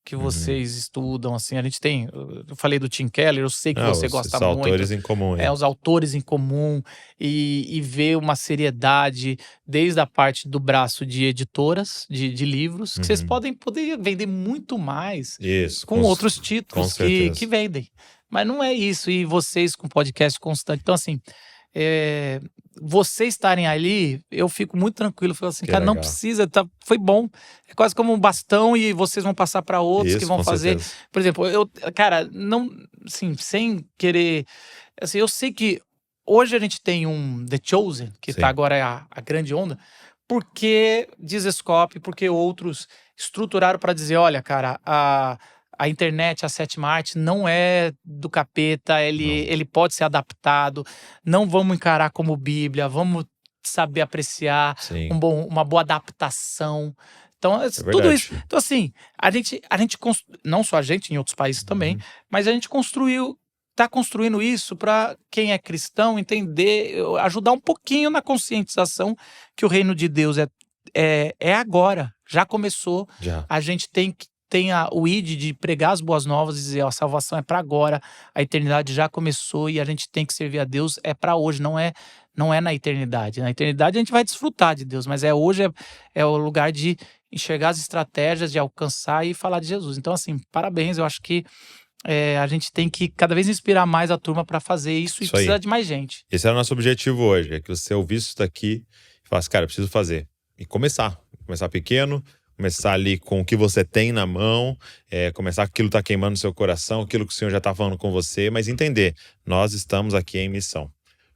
estudam, assim, a gente tem, eu falei do Tim Keller, eu sei que você gosta muito. Os autores em comum. Os autores em comum e ver uma seriedade desde a parte do braço de editoras, de livros, que vocês podem poder vender muito mais com outros títulos que vendem. Mas não é isso, e vocês com podcast constante. Então, assim, vocês estarem ali, eu fico muito tranquilo. Eu falo assim, cara, legal. Não precisa, foi bom. É quase como um bastão e vocês vão passar para outros que vão fazer. Certeza. Por exemplo, cara, não, assim, sem querer... Assim, eu sei que hoje a gente tem um The Chosen, que tá agora a grande onda, porque Dizascope, porque outros estruturaram para dizer, olha, cara, a internet, a sétima arte, não é do capeta, ele pode ser adaptado, não vamos encarar como Bíblia, vamos saber apreciar uma boa adaptação. Então, tudo isso. Então, assim, a gente não só a gente, em outros países também, mas a gente tá construindo isso para quem é cristão entender, ajudar um pouquinho na conscientização que o reino de Deus é agora, já começou, a gente tem o id de pregar as boas novas e dizer, a salvação é para agora, a eternidade já começou e a gente tem que servir a Deus, é para hoje, não é na eternidade. Na eternidade a gente vai desfrutar de Deus, mas hoje é o lugar de enxergar as estratégias, de alcançar e falar de Jesus. Então, assim, parabéns, eu acho que a gente tem que cada vez inspirar mais a turma para fazer isso e precisa de mais gente. Esse é o nosso objetivo hoje, é que você ouvisse isso daqui e falasse, cara, eu preciso fazer. E começar pequeno, começar ali com o que você tem na mão, começar com aquilo que está queimando no seu coração, aquilo que o Senhor já está falando com você, mas entender, nós estamos aqui em missão.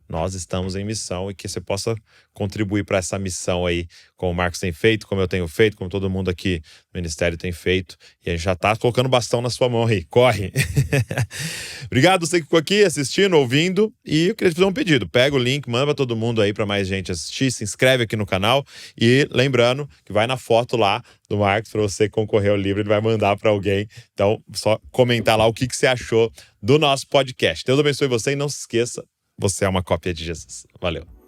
Nós estamos em missão e que você possa contribuir para essa missão aí, como o Marcos tem feito, como eu tenho feito, como todo mundo aqui no Ministério tem feito. E a gente já está colocando o bastão na sua mão aí. Corre! Obrigado você que ficou aqui assistindo, ouvindo. E eu queria te fazer um pedido. Pega o link, manda para todo mundo aí para mais gente assistir, se inscreve aqui no canal. E lembrando que vai na foto lá do Marcos para você concorrer ao livro, ele vai mandar para alguém. Então, só comentar lá o que você achou do nosso podcast. Deus abençoe você e não se esqueça, você é uma cópia de Jesus. Valeu.